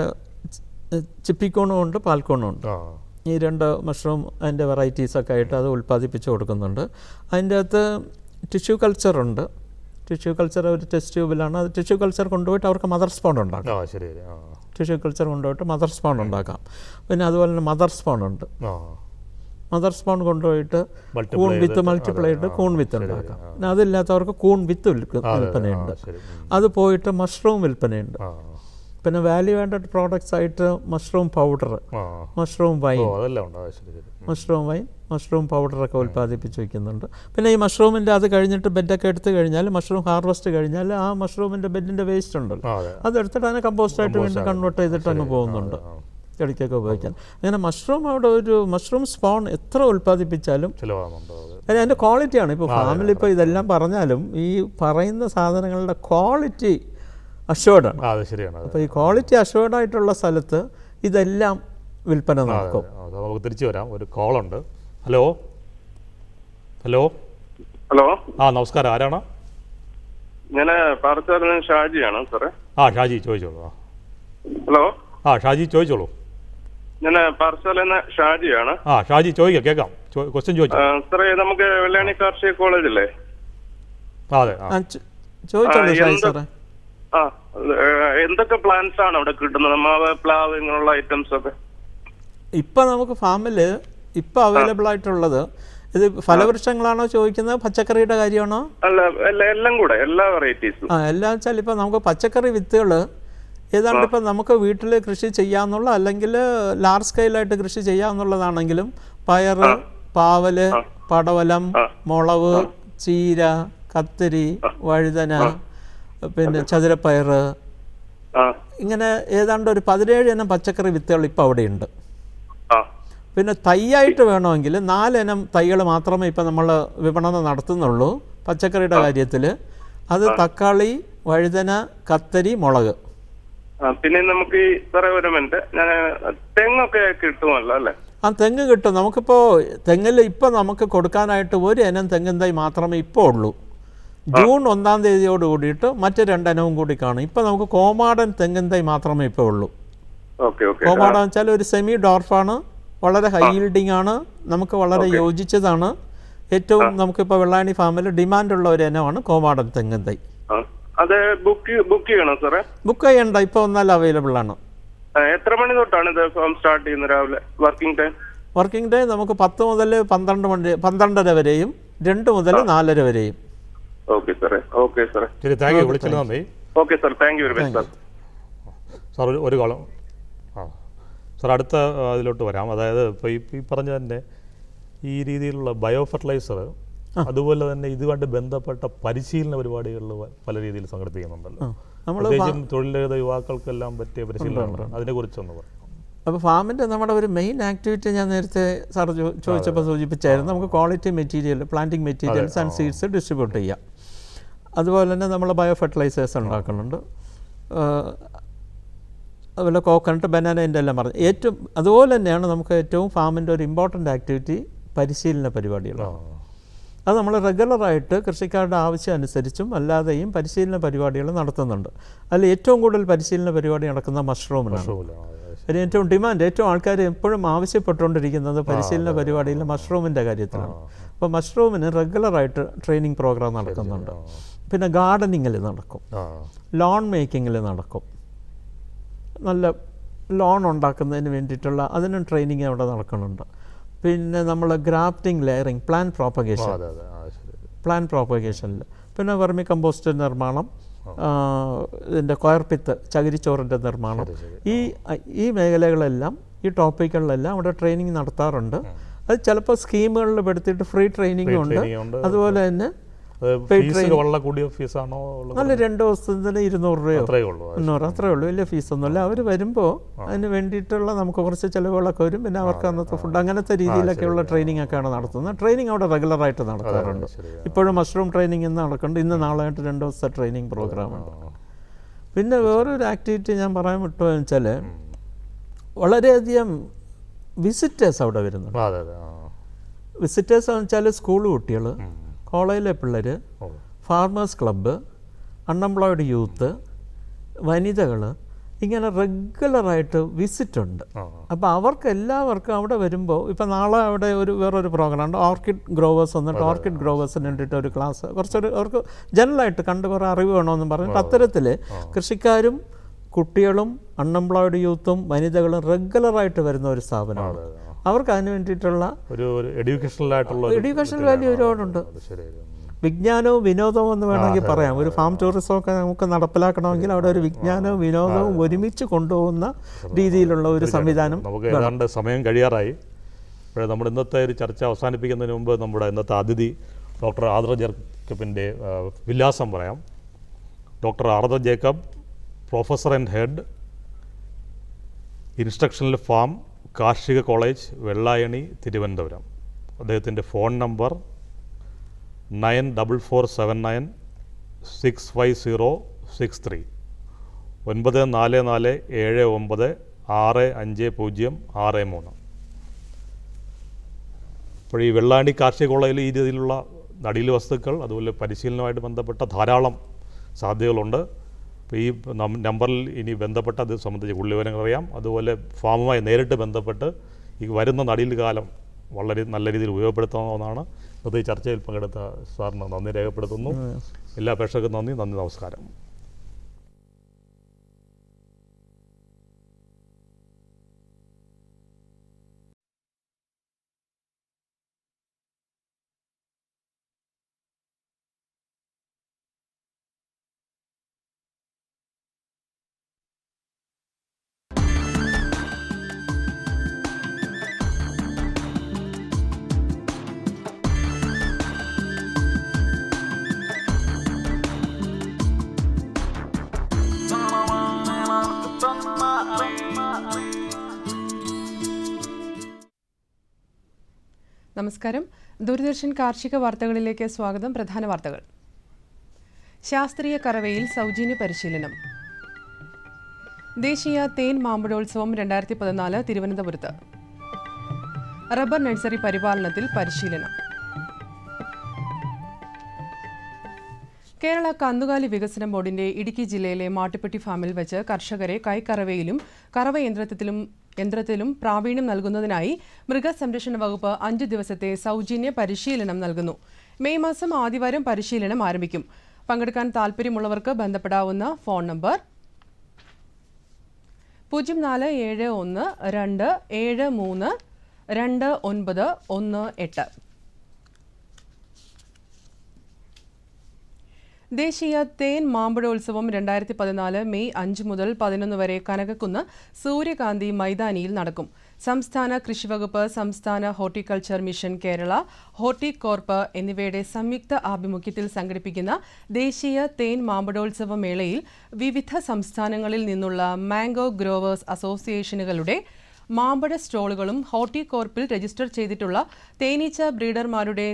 ചിപ്പിക്കോണും ഉണ്ട്, പാൽക്കോണും ഉണ്ട്. ഈ 2 മഷ്റൂം അതിൻ്റെ വെറൈറ്റീസൊക്കെ ആയിട്ട് അത് ഉൽപ്പാദിപ്പിച്ച് കൊടുക്കുന്നുണ്ട്. അതിൻ്റെ അകത്ത് ടിഷ്യൂ കൾച്ചറുണ്ട്. ടിഷ്യൂ കൾച്ചർ ഒരു ടെസ്റ്റ് ട്യൂബിലാണ്. അത് ടിഷ്യൂ കൾച്ചർ കൊണ്ടുപോയിട്ട് അവർക്ക് മദർ സ്പോൺ ഉണ്ടാക്കാം. ടിഷ്യൂ കൾച്ചർ കൊണ്ടുപോയിട്ട് മദർ സ്പോൺ ഉണ്ടാക്കാം. പിന്നെ അതുപോലെ തന്നെ മദർ സ്പോൺ ഉണ്ട്. മദർ സ്പോൺ കൊണ്ടുപോയിട്ട് കൂൺ വിത്ത് മൾട്ടിപ്ലൈ ചെയ്തിട്ട് കൂൺ വിത്ത് ഉണ്ടാക്കാം. പിന്നെ അതില്ലാത്തവർക്ക് കൂൺ വിത്ത് വിൽപ്പനയുണ്ട്. അത് പോയിട്ട് മഷ്റൂം വിൽപ്പനയുണ്ട്. പിന്നെ വാല്യൂ ആഡഡ് പ്രോഡക്ട്സ് ആയിട്ട് mushroom powder, mushroom wine, mushroom പൗഡറൊക്കെ ഉൽപ്പാദിപ്പിച്ച് വയ്ക്കുന്നുണ്ട്. പിന്നെ ഈ മഷ്റൂമിൻ്റെ അത് കഴിഞ്ഞിട്ട് ബെഡൊക്കെ എടുത്തു കഴിഞ്ഞാൽ മഷ്റൂം ഹാർവെസ്റ്റ് കഴിഞ്ഞാൽ ആ മഷ്റൂമിൻ്റെ ബെഡിൻ്റെ വേസ്റ്റ് ഉണ്ടല്ലോ അതെടുത്തിട്ട് അതിനെ കമ്പോസ്റ്റായിട്ട് വീണ്ടും കൺവേർട്ട് ചെയ്തിട്ട് അങ്ങ് പോകുന്നുണ്ട് ചെടിക്കൊക്കെ ഉപയോഗിക്കാൻ. അങ്ങനെ മഷ്റൂം അവിടെ ഒരു മഷ്റൂം സ്പോൺ എത്ര ഉൽപ്പാദിപ്പിച്ചാലും അതിൻ്റെ ക്വാളിറ്റിയാണ്. ഇപ്പോൾ ഫാമിലി ഇപ്പോൾ ഇതെല്ലാം പറഞ്ഞാലും ഈ പറയുന്ന സാധനങ്ങളുടെ ക്വാളിറ്റി അഷ്വേർഡാണ്. അപ്പോൾ ഈ ക്വാളിറ്റി അഷ്വേർഡ് ആയിട്ടുള്ള സ്ഥലത്ത് ഇതെല്ലാം വിൽപ്പന നടക്കും. നമുക്ക് തിരിച്ചു വരാം. ഒരു കോളുണ്ട്. ഹലോ ഹലോ ഹലോ നമസ്കാരം. ആരാണ്? ഞാൻ പാറച്ചാലിൽ ഷാജിയാണ് സാറേ. ഷാജി ചോദിച്ചോളൂ. ഹലോ ഷാജി ചോദിച്ചോളൂ. ഞാൻ പാറച്ചാലിൽ ഷാജിയാണ്. ഷാജി ചോദിക്കാം, കേൾക്കാം. ക്വസ്റ്റ്യൻ ചോദിച്ചോ സാറേ. നമുക്ക് വെള്ളായണി കാർഷിക കോളേജല്ലേ? അതെ ചോദിച്ചോളൂ സാറേ. എന്തൊക്കെ പ്ലാന്റ്സ് ആണ് അവിടെ കിട്ടുന്നത്? മാവ്, പ്ലാവ്, ഇങ്ങനെയുള്ള ഐറ്റംസ് ഒക്കെ ഇപ്പം നമുക്ക് ഫാമിൽ ഇപ്പം അവൈലബിൾ ആയിട്ടുള്ളത് ഇത് ഫലവൃക്ഷങ്ങളാണോ ചോദിക്കുന്നത്, പച്ചക്കറിയുടെ കാര്യമാണോ? അല്ല, എല്ലാം കൂടെ, എല്ലാ വെറൈറ്റീസും. എല്ലാം വെച്ചാൽ ഇപ്പം നമുക്ക് പച്ചക്കറി വിത്തുകൾ ഏതാണ്ട് ഇപ്പം നമുക്ക് വീട്ടിൽ കൃഷി ചെയ്യാമെന്നുള്ള അല്ലെങ്കിൽ ലാർജ് സ്കെയിലായിട്ട് കൃഷി ചെയ്യാമെന്നുള്ളതാണെങ്കിലും പയർ, പാവല്, പടവലം, മുളക്, ചീര, കത്തിരി, വഴുതന, പിന്നെ ചതുരപ്പയർ, ഇങ്ങനെ ഏതാണ്ട് ഒരു 17 ഇനം പച്ചക്കറി വിത്തുകൾ ഇപ്പോൾ അവിടെയുണ്ട്. പിന്നെ തൈയായിട്ട് വേണമെങ്കിൽ 4 ഇനം തൈകൾ മാത്രമേ ഇപ്പം നമ്മൾ വിപണനം നടത്തുന്നുള്ളൂ പച്ചക്കറിയുടെ കാര്യത്തിൽ. അത് തക്കാളി, വഴുതന, കത്തരി, മുളക്. പിന്നെ നമുക്ക് ഈ തെങ്ങൊക്കെ കിട്ടുമല്ലോ അല്ലേ? തെങ്ങ് കിട്ടും. നമുക്കിപ്പോൾ തെങ്ങിൽ ഇപ്പം നമുക്ക് കൊടുക്കാനായിട്ട് 1 ഇനം തെങ്ങിൻ തൈ മാത്രമേ ഇപ്പോൾ ഉള്ളൂ. ജൂൺ 1-ാം തീയതിയോട് കൂടിയിട്ട് മറ്റ് 2 ഇനവും കൂടി കാണും. ഇപ്പം നമുക്ക് കോമാടൻ തെങ്ങിൻ തൈ മാത്രമേ ഇപ്പോൾ ഉള്ളൂ. കോമാടൻ വെച്ചാൽ ഒരു സെമി ഡോർഫാണ്, വളരെ ഹൈ ഈൽഡിംഗ് ആണ്, നമുക്ക് വളരെ യോജിച്ചതാണ്. ഏറ്റവും നമുക്കിപ്പോൾ വെള്ളായണി ഫാമിൽ ഡിമാൻഡുള്ള ഒരു ഇനമാണ് കോമാടൻ തെങ്ങിൻ തൈ. ബുക്ക് ചെയ്യണോ സാറേ? ബുക്ക് ചെയ്യണ്ട, ഇപ്പോൾ ഒന്നല്ല അവൈലബിൾ ആണ്. എത്ര മണി തൊട്ടാണ് ഇത് ഫാം സ്റ്റാർട്ട് ചെയ്യുന്നത്? രാവിലെ വർക്കിംഗ് ടൈം? വർക്കിംഗ് ടൈം നമുക്ക് 10 മുതൽ 12:30 വരെയും 2 മുതൽ 4:30 വരെയും. ഓക്കെ സാറേ. ഓക്കെ സാറേ, ശരി, താങ്ക് യു. വിളിച്ചത് നന്ദി. Okay sir, thank you very much sir. Sir ഒരു കോളം. സാർ അടുത്ത അതിലോട്ട് വരാം. അതായത് ഇപ്പോൾ ഈ പറഞ്ഞ തന്നെ ഈ രീതിയിലുള്ള ബയോ ഫെർട്ടിലൈസർ, അതുപോലെ തന്നെ ഇതുമായിട്ട് ബന്ധപ്പെട്ട പരിശീലന പരിപാടികളിൽ പല രീതിയിൽ സംഘടിപ്പിക്കുന്നുണ്ടല്ലോ. പ്രത്യേകിച്ചും തൊഴിലിരഹിത യുവാക്കൾക്കെല്ലാം പറ്റിയ പരിശീലനമുണ്ട്. അതിനെക്കുറിച്ചൊന്ന് പറയാം. അപ്പോൾ ഫാമിൻ്റെ നമ്മുടെ ഒരു മെയിൻ ആക്ടിവിറ്റി ഞാൻ നേരത്തെ സാർ ചോദിച്ചപ്പോൾ സൂചിപ്പിച്ചായിരുന്നു. നമുക്ക് quality material, planting materials and seeds distribute ചെയ്യാം. അതുപോലെ തന്നെ നമ്മൾ ബയോ ഫെർട്ടിലൈസേഴ്സ് ഉണ്ടാക്കുന്നുണ്ട്. അതുപോലെ കോക്കനട്ട്, ബനാനേൻ്റെ എല്ലാം പറഞ്ഞു. അതുപോലെ തന്നെയാണ് നമുക്ക് ഏറ്റവും ഫാമിൻ്റെ ഒരു ഇമ്പോർട്ടൻ്റ് ആക്ടിവിറ്റി പരിശീലന പരിപാടികളാണ്. അത് നമ്മൾ റെഗുലറായിട്ട് കൃഷിക്കാരുടെ ആവശ്യം അനുസരിച്ചും അല്ലാതെയും പരിശീലന പരിപാടികൾ നടത്തുന്നുണ്ട്. അതിൽ ഏറ്റവും കൂടുതൽ പരിശീലന പരിപാടി നടക്കുന്ന മഷ്റൂമിനാണ്. അതിന് ഏറ്റവും ഡിമാൻഡ്, ഏറ്റവും ആൾക്കാർ എപ്പോഴും ആവശ്യപ്പെട്ടുകൊണ്ടിരിക്കുന്നത് പരിശീലന പരിപാടിയിൽ മഷ്റൂമിൻ്റെ കാര്യത്തിലാണ്. അപ്പോൾ മഷ്റൂമിന് റെഗുലറായിട്ട് ട്രെയിനിങ് പ്രോഗ്രാം നടക്കുന്നുണ്ട്. പിന്നെ ഗാർഡനിങ്ങിൽ നടക്കും, ലോൺ മേക്കിങ്ങിൽ നടക്കും, നല്ല ലോൺ ഉണ്ടാക്കുന്നതിന് വേണ്ടിയിട്ടുള്ള അതിനും ട്രെയിനിങ് അവിടെ നടക്കുന്നുണ്ട്. പിന്നെ നമ്മൾ ഗ്രാഫ്റ്റിംഗ്, ലെയറിങ്, പ്ലാന്റ് പ്രോപ്പഗേഷനിൽ, പിന്നെ വെർമി കമ്പോസ്റ്റ് നിർമ്മാണം, ഇതിൻ്റെ കൊയർപ്പിത്ത് ചകിരിച്ചോറിൻ്റെ നിർമ്മാണം, ഈ മേഖലകളെല്ലാം, ഈ ടോപ്പിക്കുകളിലെല്ലാം അവിടെ ട്രെയിനിങ് നടത്താറുണ്ട്. അത് ചിലപ്പോൾ സ്കീമുകളിൽ പെടുത്തിയിട്ട് ഫ്രീ ട്രെയിനിങ്ങും ഉണ്ട്. അതുപോലെ തന്നെ നല്ല 2 ദിവസത്തിന് 200 രൂപയോ 300 അത്രയേ ഉള്ളൂ. വലിയ ഫീസൊന്നുമില്ല. അവർ വരുമ്പോൾ അതിന് വേണ്ടിയിട്ടുള്ള നമുക്ക് കുറച്ച് ചിലവുകളൊക്കെ വരും. പിന്നെ അവർക്ക് അന്നത്തെ ഫുഡ്, അങ്ങനത്തെ രീതിയിലൊക്കെയുള്ള ട്രെയിനിങ് ഒക്കെയാണ് നടത്തുന്നത്. ട്രെയിനിങ് അവിടെ റെഗുലറായിട്ട് നടത്താറുണ്ട്. ഇപ്പോഴും മഷ്റൂം ട്രെയിനിങ് ഇന്ന് നടക്കുന്നുണ്ട്. ഇന്ന് നാളെയായിട്ട് 2 ദിവസത്തെ ട്രെയിനിങ് പ്രോഗ്രാമുണ്ട്. പിന്നെ വേറൊരു ആക്ടിവിറ്റി ഞാൻ പറയാൻ വിട്ടുവെന്ന് വെച്ചാൽ, വളരെയധികം വിസിറ്റേഴ്സ് അവിടെ വരുന്നുണ്ട്. വിസിറ്റേഴ്സ് എന്ന് വെച്ചാൽ സ്കൂൾ കുട്ടികൾ, കോളേജിലെ പിള്ളേർ, ഫാർമേഴ്സ് ക്ലബ്ബ്, അൺഎംപ്ലോയിഡ് യൂത്ത്, വനിതകൾ, ഇങ്ങനെ റെഗുലറായിട്ട് വിസിറ്റ് ഉണ്ട്. അപ്പോൾ അവർക്ക് എല്ലാവർക്കും അവിടെ വരുമ്പോൾ, ഇപ്പം നാളെ അവിടെ വേറൊരു പ്രോഗ്രാം ഉണ്ട്, ഓർക്കിഡ് ഗ്രോവേഴ്സ് വന്നിട്ട് ഓർക്കിഡ് ഗ്രോവേഴ്സിന് വേണ്ടിയിട്ട് ഒരു ക്ലാസ്, കുറച്ചൊരു അവർക്ക് ജനറലായിട്ട് കണ്ട് കുറേ അറിവ് വേണമെന്ന് പറഞ്ഞിട്ട് അത്തരത്തിൽ കൃഷിക്കാരും കുട്ടികളും അൺഎംപ്ലോയിഡ് യൂത്തും വനിതകളും റെഗുലറായിട്ട് വരുന്ന ഒരു സ്ഥാപനമാണ്. അവർക്ക് അതിന് വേണ്ടിയിട്ടുള്ള ഒരു എഡ്യൂക്കേഷണൽ വാല്യൂ ഒരുപാടുണ്ട്. വിജ്ഞാനവും വിനോദവും എന്ന് വേണമെങ്കിൽ പറയാം. ഒരു ഫാം ടൂറിസം ഒക്കെ നമുക്ക് നടപ്പിലാക്കണമെങ്കിൽ അവിടെ ഒരു വിജ്ഞാനവും വിനോദവും ഒരുമിച്ച് കൊണ്ടുപോകുന്ന രീതിയിലുള്ള ഒരു സംവിധാനം. നമുക്ക് ഏതാണ്ട് സമയം കഴിയാറായി. നമ്മുടെ ഇന്നത്തെ ഒരു ചർച്ച അവസാനിപ്പിക്കുന്നതിന് മുമ്പ് നമ്മുടെ ഇന്നത്തെ അതിഥി ഡോക്ടർ ആർദ്ര ജേക്കബിൻ്റെ വിലാസം പറയാം. Doctor Ardra Jacob, professor and head, instructional farm, കാർഷിക കോളേജ്, വെള്ളായണി, തിരുവനന്തപുരം. അദ്ദേഹത്തിൻ്റെ ഫോൺ നമ്പർ 9447965063 9447965063. അപ്പോൾ ഈ വെള്ളായണി കാർഷിക കോളേജിൽ ഈ രീതിയിലുള്ള നടീൽ വസ്തുക്കൾ, അതുപോലെ പരിശീലനവുമായിട്ട് ബന്ധപ്പെട്ട ധാരാളം സാധ്യതകളുണ്ട്. അപ്പോൾ ഈ നമ്പറിൽ ഇനി ബന്ധപ്പെട്ട അത് സംബന്ധിച്ച് കൂടുതൽ വിവരങ്ങൾ അറിയാം. അതുപോലെ ഫാമുമായി നേരിട്ട് ബന്ധപ്പെട്ട് ഈ വരുന്ന നടീൽ കാലം വളരെ നല്ല രീതിയിൽ ഉപയോഗപ്പെടുത്താവുന്നതാണ്. ഇന്നത്തെ ഈ ചർച്ചയിൽ പങ്കെടുത്ത സാറിന് നന്ദി രേഖപ്പെടുത്തുന്നു. എല്ലാ പ്രേക്ഷകർക്കും നന്ദി, നമസ്കാരം. നമസ്കാരം. ദൂരദർശൻ കാർഷിക വാർത്തകളിലേക്ക് സ്വാഗതം. പ്രധാന വാർത്തകൾ. ശാസ്ത്രീയ കറവയിൽ സൗജന്യ പരിശീലനം. ദേശീയ തേൻ മാമ്പഴോത്സവം 2014 തിരുവനന്തപുരത്ത്. റബ്ബർ നഴ്സറി പരിപാലനത്തിൽ പരിശീലനം. കേരള കന്നുകാലി വികസന ബോർഡിന്റെ ഇടുക്കി ജില്ലയിലെ മാട്ടുപ്പെട്ടി ഫാമിൽ വെച്ച് കർഷകരെ കൈക്കറവയിലും യന്ത്രത്തിലും പ്രാവീണ്യം നൽകുന്നതിനായി മൃഗസംരക്ഷണ വകുപ്പ് 5 ദിവസത്തെ സൗജന്യ പരിശീലനം നൽകുന്നു. മെയ് മാസം ആദ്യവാരം പരിശീലനം ആരംഭിക്കും. പങ്കെടുക്കാൻ താൽപ്പര്യമുള്ളവർക്ക് ബന്ധപ്പെടാവുന്ന ഫോൺ നമ്പർ 0471273298. ദേശീയ തേൻ മാമ്പഴോത്സവം 2014 മെയ് 5 മുതൽ 11 വരെ കനകക്കുന്ന് സൂര്യകാന്തി മൈതാനിയിൽ നടക്കും. സംസ്ഥാന കൃഷിവകുപ്പ്, സംസ്ഥാന ഹോർട്ടിക്കൾച്ചർ മിഷൻ കേരള, ഹോർട്ടികോർപ്പ് എന്നിവയുടെ സംയുക്ത ആഭിമുഖ്യത്തിൽ സംഘടിപ്പിക്കുന്ന ദേശീയ തേൻ മാമ്പഴോത്സവ മേളയിൽ വിവിധ സംസ്ഥാനങ്ങളിൽ നിന്നുള്ള മാംഗോ ഗ്രോവേഴ്സ് അസോസിയേഷനുകളുടെ മാമ്പഴ സ്റ്റോളുകളും ഹോർട്ടികോർപ്പിൽ രജിസ്റ്റർ ചെയ്തിട്ടുള്ള തേനീച്ച ബ്രീഡർമാരുടെ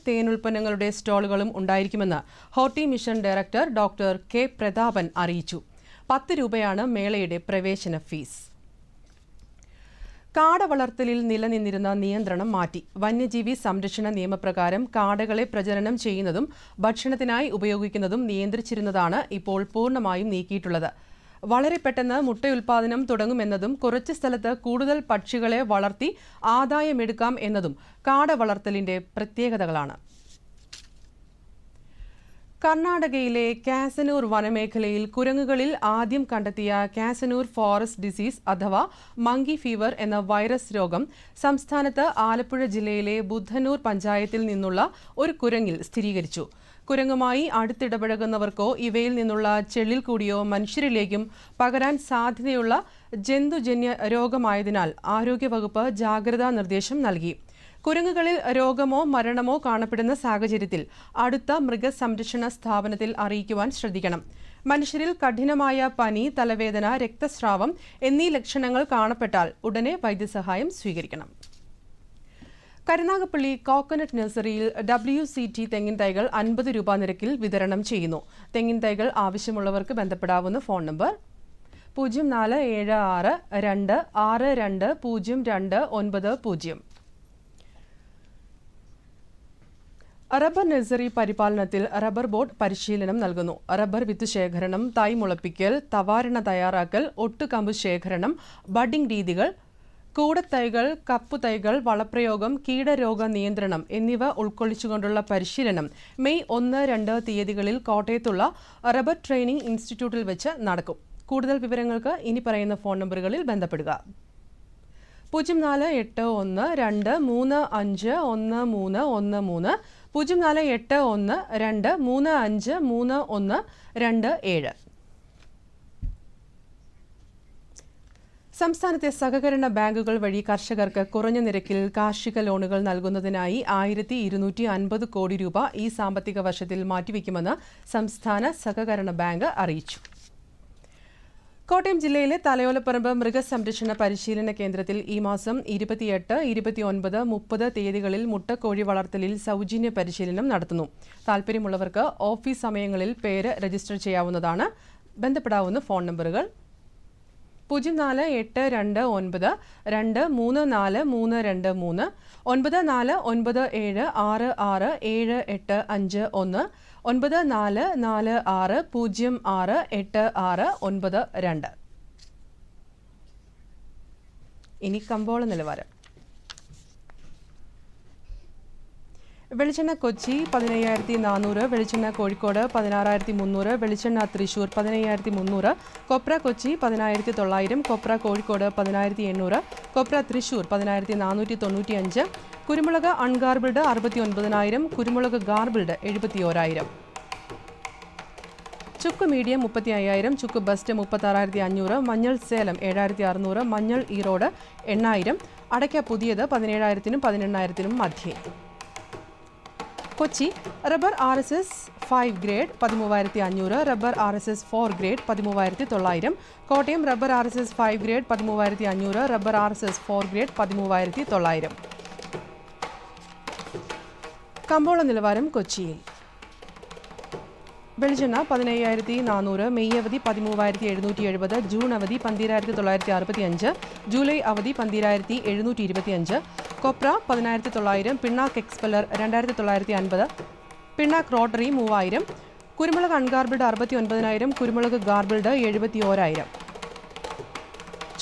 തേനുൽപ്പന്നങ്ങളുടെ സ്റ്റോളുകളും ഉണ്ടായിരിക്കുമെന്ന് horti mission director doctor K Prathapan അറിയിച്ചു. 10 രൂപയാണ് മേളയുടെ പ്രവേശന ഫീസ്. കാട വളർത്തലിൽ നിലനിന്നിരുന്ന നിയന്ത്രണം മാറ്റി. വന്യജീവി സംരക്ഷണ നിയമപ്രകാരം കാടകളെ പ്രജനനം ചെയ്യുന്നതും ഭക്ഷണത്തിനായി ഉപയോഗിക്കുന്നതും നിയന്ത്രിച്ചിരുന്നതാണ് ഇപ്പോൾ പൂർണ്ണമായും നീക്കിയിട്ടുള്ളത്. വളരെ പെട്ടെന്ന് മുട്ടയുൽപാദനം തുടങ്ങുമെന്നതും കുറച്ച് സ്ഥലത്ത് കൂടുതൽ പക്ഷികളെ വളർത്തി ആദായമെടുക്കാം എന്നതും കാട വളർത്തലിന്റെ പ്രത്യേകതകളാണ്. കർണാടകയിലെ കാസനൂർ വനമേഖലയിൽ കുരങ്ങുകളിൽ ആദ്യം കണ്ടെത്തിയ കാസനൂർ ഫോറസ്റ്റ് ഡിസീസ് അഥവാ മങ്കി ഫീവർ എന്ന വൈറസ് രോഗം സംസ്ഥാനത്ത് ആലപ്പുഴ ജില്ലയിലെ ബുദ്ധനൂർ പഞ്ചായത്തിൽ നിന്നുള്ള ഒരു കുരങ്ങിൽ സ്ഥിരീകരിച്ചു. കുരങ്ങുമായി അടുത്തിടപഴകുന്നവർക്കോ ഇവയിൽ നിന്നുള്ള ചെള്ളിൽ കൂടിയോ മനുഷ്യരിലേക്കും പകരാൻ സാധ്യതയുള്ള ജന്തുജന്യ രോഗമായതിനാൽ ആരോഗ്യവകുപ്പ് ജാഗ്രതാ നിർദ്ദേശം നൽകി. കുരങ്ങുകളിൽ രോഗമോ മരണമോ കാണപ്പെടുന്ന സാഹചര്യത്തിൽ അടുത്ത മൃഗസംരക്ഷണ സ്ഥാപനത്തിൽ അറിയിക്കുവാൻ ശ്രദ്ധിക്കണം. മനുഷ്യരിൽ കഠിനമായ പനി, തലവേദന, രക്തസ്രാവം എന്നീ ലക്ഷണങ്ങൾ കാണപ്പെട്ടാൽ ഉടനെ വൈദ്യസഹായം സ്വീകരിക്കണം. കരുനാഗപ്പള്ളി കോക്കനട്ട് നഴ്സറിയിൽ WCT തെങ്ങിൻ തൈകൾ 50 രൂപ നിരക്കിൽ വിതരണം ചെയ്യുന്നു. തെങ്ങിൻ തൈകൾ ആവശ്യമുള്ളവർക്ക് ബന്ധപ്പെടാവുന്ന ഫോൺ നമ്പർ 0476262090. റബ്ബർ നഴ്സറി പരിപാലനത്തിൽ റബ്ബർ ബോർഡ് പരിശീലനം നൽകുന്നു. റബ്ബർ വിത്ത് ശേഖരണം, തൈ മുളപ്പിക്കൽ, തവാരണ തയ്യാറാക്കൽ, ഒട്ടുകമ്പ് ശേഖരണം, ബഡിംഗ് രീതികൾ, കൂടത്തൈകൾ, കപ്പുതൈകൾ, വളപ്രയോഗം, കീടരോഗ നിയന്ത്രണം എന്നിവ ഉൾക്കൊള്ളിച്ചുകൊണ്ടുള്ള പരിശീലനം മെയ് 1-2 തീയതികളിൽ കോട്ടയത്തുള്ള റബ്ബർ ട്രെയിനിംഗ് ഇൻസ്റ്റിറ്റ്യൂട്ടിൽ വെച്ച് നടക്കും. കൂടുതൽ വിവരങ്ങൾക്ക് ഇനി പറയുന്ന ഫോൺ നമ്പറുകളിൽ ബന്ധപ്പെടുക. 0481235113 048123533127. സംസ്ഥാനത്തെ സഹകരണ ബാങ്കുകൾ വഴി കർഷകർക്ക് കുറഞ്ഞ നിരക്കിൽ കാർഷിക ലോണുകൾ നൽകുന്നതിനായി 1250 കോടി രൂപ ഈ സാമ്പത്തിക വർഷത്തിൽ മാറ്റിവെക്കുമെന്ന് സംസ്ഥാന സഹകരണ ബാങ്ക് അറിയിച്ചു. കോട്ടയം ജില്ലയിലെ തലയോലപ്പറമ്പ് മൃഗസംരക്ഷണ പരിശീലന കേന്ദ്രത്തിൽ ഈ മാസം 28, 29, 30 തീയതികളിൽ മുട്ടക്കോഴി വളർത്തലിൽ സൗജന്യ പരിശീലനം നടത്തുന്നു. താൽപ്പര്യമുള്ളവർക്ക് ഓഫീസ് സമയങ്ങളിൽ പേര് രജിസ്റ്റർ ചെയ്യാവുന്നതാണ്. ബന്ധപ്പെടാവുന്ന ഫോൺ നമ്പറുകൾ 0482923433, 9497667851, 9446068692. ഇനി കമ്പോള നിലവാരം. വെളിച്ചെണ്ണ കൊച്ചി 15400, വെളിച്ചെണ്ണ കോഴിക്കോട് 16300, വെളിച്ചെണ്ണ തൃശൂർ 15300, കൊപ്ര കൊച്ചി 10900, കൊപ്ര കോഴിക്കോട് 10800, കൊപ്ര തൃശൂർ 10495, കുരുമുളക് അൺഗാർബിൾഡ് 69000, കുരുമുളക് ഗാർബിൾഡ് 71000, ചുക്ക് മീഡിയം 35000, ചുക്ക് ബസ്റ്റ് 36500, മഞ്ഞൾ സേലം 7600, മഞ്ഞൾ ഈറോഡ് 8000, അടയ്ക്ക പുതിയത് 17000-നും 18000-നും മധ്യേ. Kochi rubber RSS 5 grade 13500, rubber RSS 4 grade 13900, Kottayam rubber RSS 5 grade 13500, rubber RSS 4 grade 13900. കമ്പോള നിലവാരം കൊച്ചിയിൽ. വെളിച്ചെണ്ണ 15400, മെയ് അവധി 13770, ജൂൺ അവധി 12965, ജൂലൈ അവധി 12725, കൊപ്ര 10900, പിണ്ണാക്ക് എക്സ്പെല്ലർ 2950, പിണ്ണാക്ക് റോട്ടറി 3000, കുരുമുളക് അൺഗാർബിൾഡ് 69000, കുരുമുളക് ഗാർബിൾഡ് 71000,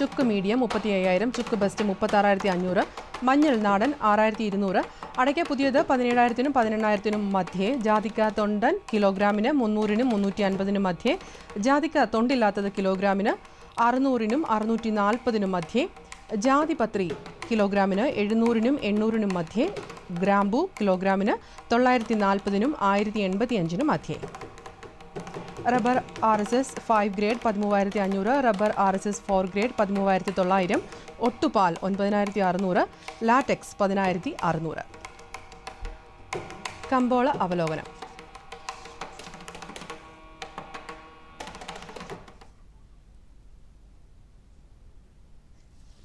ചുക്ക് മീഡിയം 35000, ചുക്ക് ബസ്റ്റ് 36500, മഞ്ഞൾ നാടൻ 6200, അടയ്ക്ക പുതിയത് 17000-നും 18000-നും മധ്യേ, ജാതിക്ക തൊണ്ടൻ കിലോഗ്രാമിന് 300-നും 350-നും മധ്യേ, ജാതിക്ക തൊണ്ടില്ലാത്തത് കിലോഗ്രാമിന് 600-നും 640-നും മധ്യേ, ജാതിപത്രി കിലോഗ്രാമിന് 700-നും 800-നും മധ്യേ, ഗ്രാമ്പൂ കിലോഗ്രാമിന് 940-നും 1085-നും മധ്യേ. Rubber RSS 5 grade 13500, rubber RSS 4 grade 13900, ഒട്ടുപാൽ 9600, latex 10600. കമ്പോള അവലോകനം.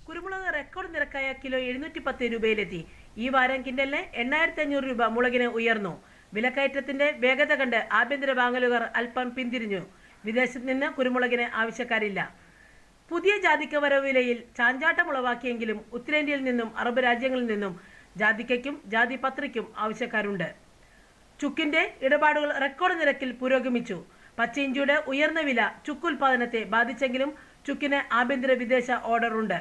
കുരുമുളക് റെക്കോർഡ് നിരക്കായ കിലോ 710 രൂപയിലെത്തി. ഈ വാരം കിൻഡലിന് 8500 രൂപ മുളകിന് ഉയർന്നു. വിലക്കയറ്റത്തിന്റെ വേഗത കണ്ട് ആഭ്യന്തര വാങ്ങലുകാർ അല്പം പിന്തിരിഞ്ഞു. വിദേശത്ത് നിന്ന് കുരുമുളകിന് ആവശ്യക്കാരില്ല. പുതിയ ജാതിക്ക വരവ് വിലയിൽ ചാഞ്ചാട്ടമുളവാക്കിയെങ്കിലും ഉത്തരേന്ത്യയിൽ നിന്നും അറബ് രാജ്യങ്ങളിൽ നിന്നും ജാതിക്കയ്ക്കും ജാതിപത്രിക്കും ആവശ്യക്കാരുണ്ട്. ചുക്കിന്റെ ഇടപാടുകൾ റെക്കോർഡ് നിരക്കിൽ പുരോഗമിച്ചു. പച്ചയിഞ്ചിയുടെ ഉയർന്ന വില ചുക്ക് ഉൽപാദനത്തെ ബാധിച്ചെങ്കിലും ചുക്കിന് ആഭ്യന്തര വിദേശ ഓർഡറുണ്ട്.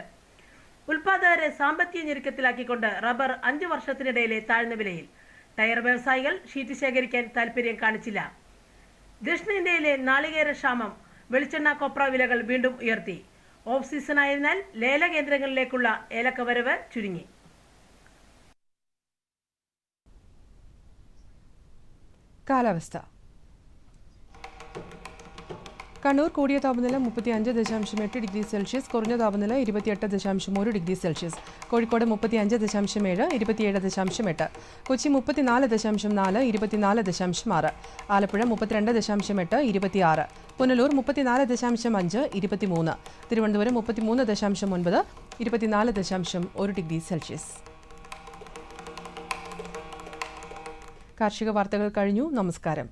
ഉൽപാദകരെ സാമ്പത്തിക ഞെരുക്കത്തിലാക്കിക്കൊണ്ട് റബ്ബർ 5 വർഷത്തിനിടയിലെ താഴ്ന്ന വിലയിൽ. ടയർ വ്യവസായികൾ ഷീറ്റ് ശേഖരിക്കാൻ താൽപര്യം കാണിച്ചില്ല. ദക്ഷിണേന്ത്യയിലെ നാളികേര ക്ഷാമം വെളിച്ചെണ്ണ കൊപ്ര വിലകൾ വീണ്ടും ഉയർത്തി. ഓഫ് സീസൺ ആയതിനാൽ ലേല കേന്ദ്രങ്ങളിലേക്കുള്ള ഏലക്ക വരവ് ചുരുങ്ങി. കാലാവസ്ഥ. കണ്ണൂർ കൂടിയ താപനില 35.8 ഡിഗ്രി സെൽഷ്യസ്, കുറഞ്ഞ താപനില 28.1 degree Celsius. Kozhikode 35.7, 27.8. Kochi 34.4, 24.6. Alappuzha 32.8, 26. Punalur 34.5, 23. Thiruvananthapuram 33.9, 24.1 degree Celsius. കാർഷിക വാർത്തകൾ കഴിഞ്ഞു. നമസ്കാരം.